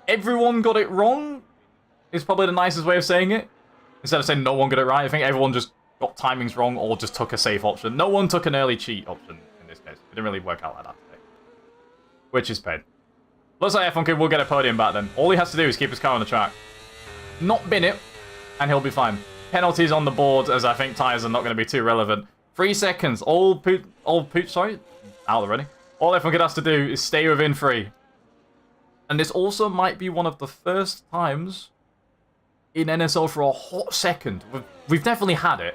Everyone got it wrong is probably the nicest way of saying it. Instead of saying no one got it right, I think everyone just got timings wrong or just took a safe option. No one took an early cheat option in this case. It didn't really work out like that today. Which is pain. Looks like F1 Kid will get a podium back then. All he has to do is keep his car on the track. Not bin it, and he'll be fine. Penalties on the board, as I think tyres are not going to be too relevant. 3 seconds. All Pooch, sorry. Out already. All F1 Kid has to do is stay within 3. And this also might be one of the first times in NSL for a hot second. We've definitely had it,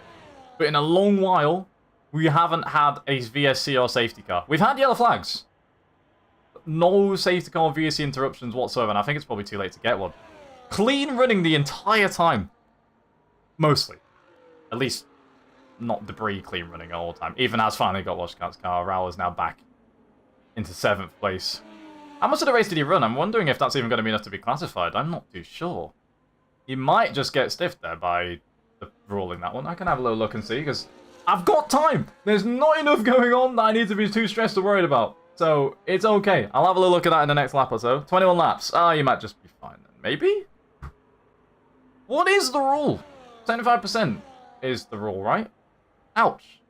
but in a long while, we haven't had a VSC or safety car. We've had yellow flags. No safety car or VSC interruptions whatsoever, and I think it's probably too late to get one. Clean running the entire time. Mostly. At least, not debris clean running all the time. Even as finally got Washcat's car, Raul is now back into 7th place. How much of the race did he run? I'm wondering if that's even going to be enough to be classified. I'm not too sure. He might just get stiffed there by ruling that one. I can have a little look and see, because I've got time. There's not enough going on that I need to be too stressed or worried about. So, it's okay. I'll have a little look at that in the next lap or so. 21 laps. Ah, you might just be fine then. Maybe? What is the rule? 75% is the rule, right? Ouch.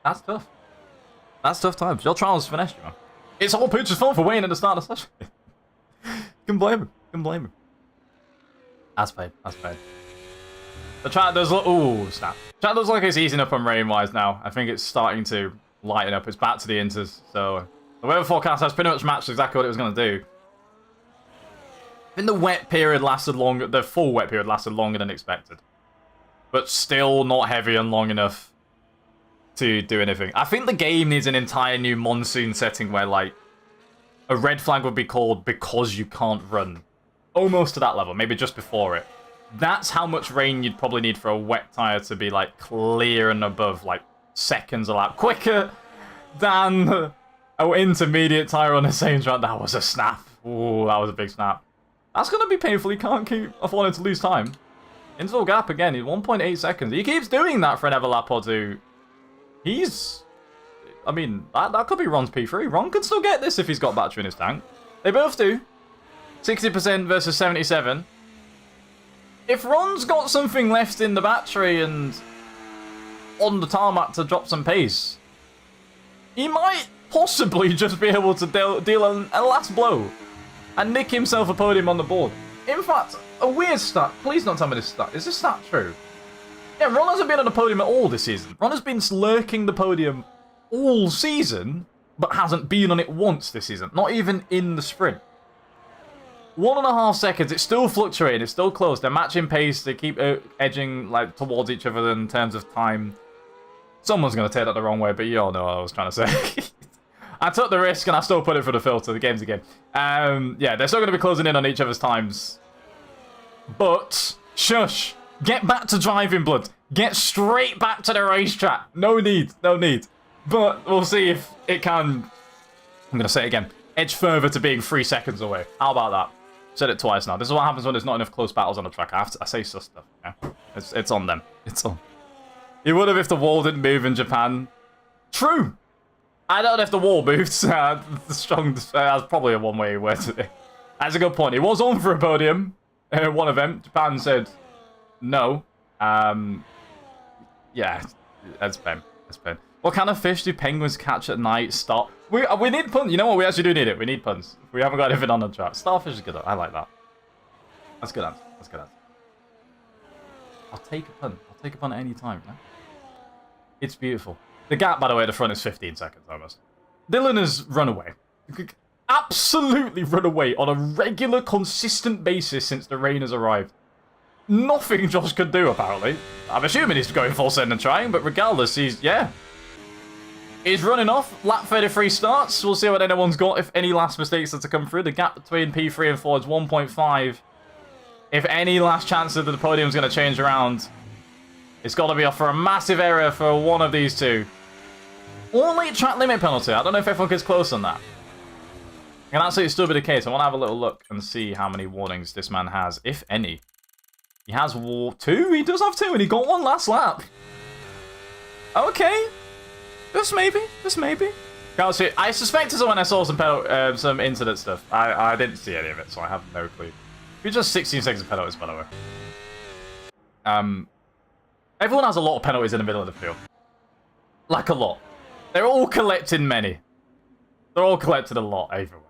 That's tough. That's tough times. Your trials finessed you, man. It's all pictures fun for Wayne at the start of the session. Can blame him. Can blame him. That's pain. That's pain. The chat does look... Ooh, snap. Chat does look like it's easing up on rain-wise now. I think it's starting to lighten up. It's back to the inters. So, the weather forecast has pretty much matched exactly what it was going to do. I think the wet period lasted longer... The full wet period lasted longer than expected. But still not heavy and long enough to do anything. I think the game needs an entire new monsoon setting where, like, a red flag would be called because you can't run. Almost to that level, maybe just before it. That's how much rain you'd probably need for a wet tyre to be, like, clear and above, like, seconds a lap. Quicker than an intermediate tyre on the same track. That was a snap. Ooh, that was a big snap. That's going to be painful. You can't keep affording to lose time. Interval gap again, 1.8 seconds. He keeps doing that for another lap or two. He's... I mean, that could be Ron's P3. Ron could still get this if he's got battery in his tank. They both do. 60% versus 77. If Ron's got something left in the battery and on the tarmac to drop some pace, he might possibly just be able to deal a last blow and nick himself a podium on the board. In fact, a weird stat. Please don't tell me this stat. Is this stat true? Yeah, Ron hasn't been on the podium at all this season. Ron has been lurking the podium all season, but hasn't been on it once this season. Not even in the sprint. 1.5 seconds. It's still fluctuating. It's still close. They're matching pace. They keep edging like towards each other in terms of time. Someone's going to take that the wrong way, but you all know what I was trying to say. I took the risk and I still put it for the filter. The game's a game. Yeah, they're still going to be closing in on each other's times. But, shush. Get back to driving, blood. Get straight back to the racetrack. No need. No need. But we'll see if it can, I'm going to say it again, edge further to being 3 seconds away. How about that? Said it twice now. This is what happens when there's not enough close battles on the track. I say sus stuff. Yeah? It's on them. It's on. He would have if the wall didn't move in Japan. True. I don't know if the wall moves. The strong. That's probably a one-way word today. That's a good point. He was on for a podium. One of them. Japan said no. Yeah, that's pain. That's pain. What kind of fish do penguins catch at night? Stop. We need puns. You know what? We actually do need it. We need puns. We haven't got anything on the track. Starfish is good. I like that. That's good answer. That's good answer. I'll take a pun. I'll take a pun at any time. Yeah? It's beautiful. The gap, by the way, at the front is 15 seconds almost. Dylan has run away. Absolutely run away on a regular, consistent basis since the rain has arrived. Nothing Josh could do, apparently. I'm assuming he's going full send and trying, but regardless, he's running off. Lap 33 starts. We'll see what anyone's got, if any last mistakes are to come through. The gap between P3 and 4 is 1.5. If any last chance that the podium's going to change around, it's got to be off for a massive error for one of these two. Only track limit penalty. I don't know if everyone gets close on that. And that's still be the case. I want to have a little look and see how many warnings this man has, if any. He has 2? He does have 2, and he got 1 last lap. Okay. Just maybe. Just maybe. Can't see it. I suspect it's when I saw some incident stuff. I didn't see any of it, so I have no clue. You're just 16 seconds of penalties, by the way. Everyone has a lot of penalties in the middle of the field. Like a lot. They're all collecting many. They're all collected a lot, either way.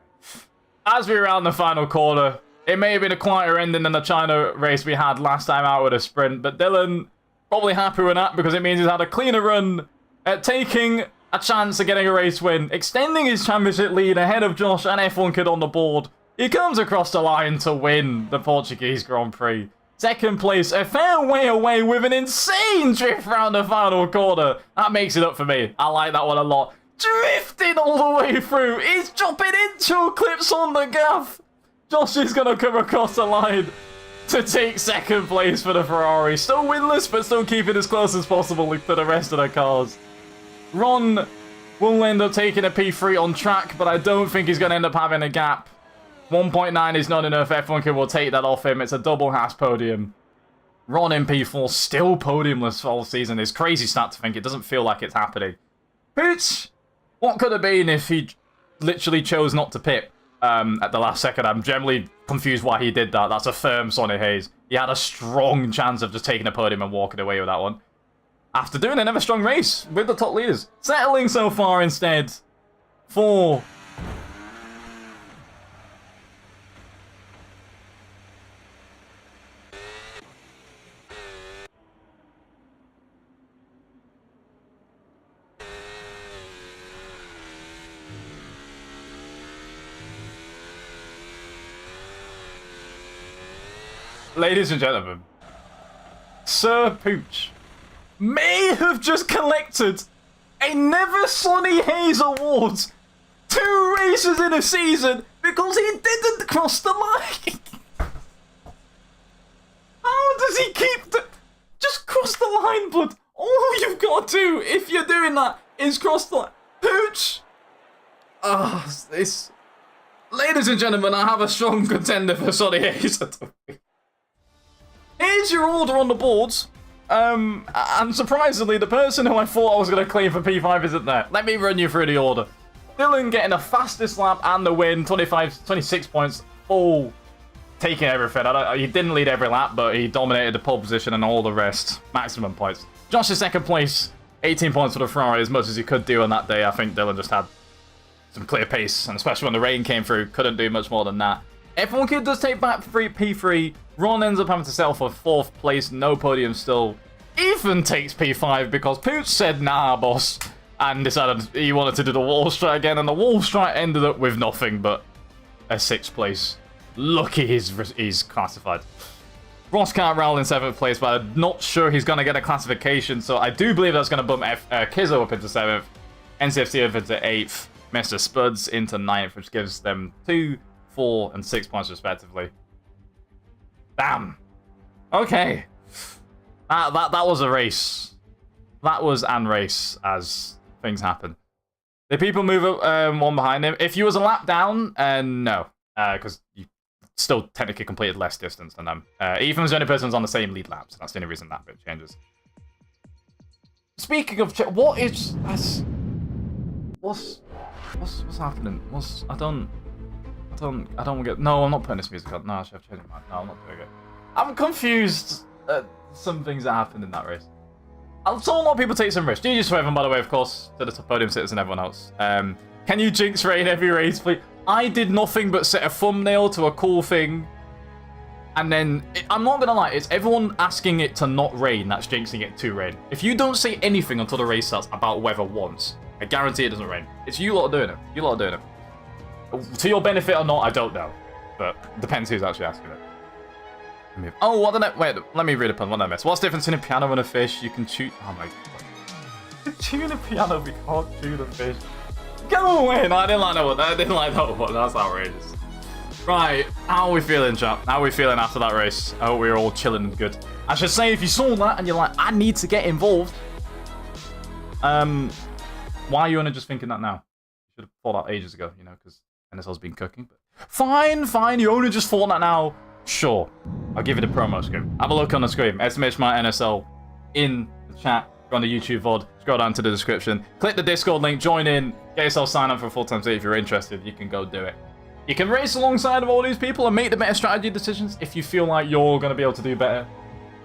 As we round the final corner, it may have been a quieter ending than the China race we had last time out with a sprint, but Dylan probably happy with that because it means he's had a cleaner run at taking a chance of getting a race win, extending his championship lead ahead of Josh and F1 Kid on the board. He comes across the line to win the Portuguese Grand Prix. Second place, a fair way away with an insane drift round the final corner. That makes it up for me. I like that one a lot. Drifting all the way through. He's dropping intro clips on the gaff. Josh is going to come across the line to take second place for the Ferrari. Still winless, but still keeping as close as possible to the rest of the cars. Ron will end up taking a P3 on track, but I don't think he's going to end up having a gap. 1.9 is not enough. F1 Kid will take that off him. It's a double Haas podium. Ron in P4, still podiumless all season. It's crazy stat to think. It doesn't feel like it's happening. Pits! What could have been if he literally chose not to pit at the last second? I'm generally confused why he did that. That's a firm Sonny Hayes. He had a strong chance of just taking a podium and walking away with that one. After doing another strong race with the top leaders. Settling so far instead for... Ladies and gentlemen, Sir Pooch may have just collected a Never Sonny Hayes award 2 races in a season because he didn't cross the line. How does he keep the... Just cross the line, bud. All you've got to do if you're doing that is cross the line. Pooch! This... Ladies and gentlemen, I have a strong contender for Sonny Hayes. Here's your order on the boards. And surprisingly, the person who I thought I was going to claim for P5 isn't there. Let me run you through the order. Dylan getting the fastest lap and the win, 26 points, all taking everything. He didn't lead every lap, but he dominated the pole position and all the rest. Maximum points. Josh is second place, 18 points for the Ferrari, as much as he could do on that day. I think Dylan just had some clear pace, and especially when the rain came through, couldn't do much more than that. F1 Kid does take back P3. Ron ends up having to settle for 4th place. No podium still. Ethan takes P5 because Pooch said, nah, boss, and decided he wanted to do the wall strike again, and the wall strike ended up with nothing but a 6th place. Lucky he's classified. Ross Cartwright in 7th place, but I'm not sure he's going to get a classification, so I do believe that's going to bump Kizzo up into 7th, NCFC up into 8th, Mr. Spuds into 9th, which gives them 2, 4, and 6 points respectively. Damn. Okay. That was a race. That was an race as things happen. Did people move up one behind him? If you was a lap down, no. Because you still technically completed less distance than them. Ethan was the only person who's on the same lead lap, so that's the only reason that bit changes. Speaking of... What's happening? I don't get... No, I'm not putting this music on. No, I should have changed my mind. No, I'm not doing it. I'm confused at some things that happened in that race. I saw a lot of people take some risks. GG to everyone, by the way, of course, to the top podium sitters and everyone else. Can you jinx rain every race, please? I did nothing but set a thumbnail to a cool thing. And then, I'm not going to lie, it's everyone asking it to not rain that's jinxing it to rain. If you don't say anything until the race starts about weather once, I guarantee it doesn't rain. It's you lot are doing it. You lot are doing it. To your benefit or not, I don't know. But depends who's actually asking it. Oh, what did I... Wait, let me read a pun. What did I miss? What's the difference in a piano and a fish? You can tune... Oh my god. Tune a piano, we can't tune a fish. Go away! No, I didn't like that one. I didn't like that one. That's outrageous. Right, how are we feeling, chap? How are we feeling after that race? I hope we're all chilling and good. I should say, if you saw that and you're like, I need to get involved. Why are you only just thinking that now? You should have thought that ages ago, you know, because NSL's been cooking. But fine. You only just thought that now. Sure. I'll give you the promo screen. Have a look on the screen. !NSL in the chat. Go on the YouTube VOD. Scroll down to the description. Click the Discord link. Join in. Get yourself signed up for a full-time seat if you're interested. You can go do it. You can race alongside of all these people and make the better strategy decisions if you feel like you're going to be able to do better.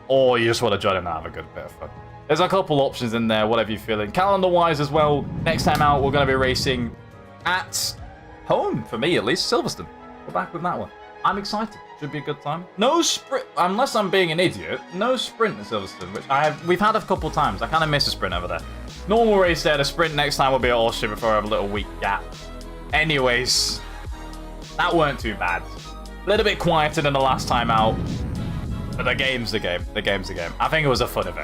Or you just want to join in and have a good bit of fun. There's a couple options in there, whatever you're feeling. Calendar-wise as well, next time out, we're going to be racing at home, for me at least, Silverstone. We're back with that one. I'm excited. Should be a good time. No sprint, unless I'm being an idiot, no sprint at Silverstone, which we've had a couple times. I kind of miss a sprint over there. Normal race there, the sprint next time will be at Austria before I have a little week gap. Anyways, that weren't too bad. A little bit quieter than the last time out, but the game's the game. The game's the game. I think it was a fun event.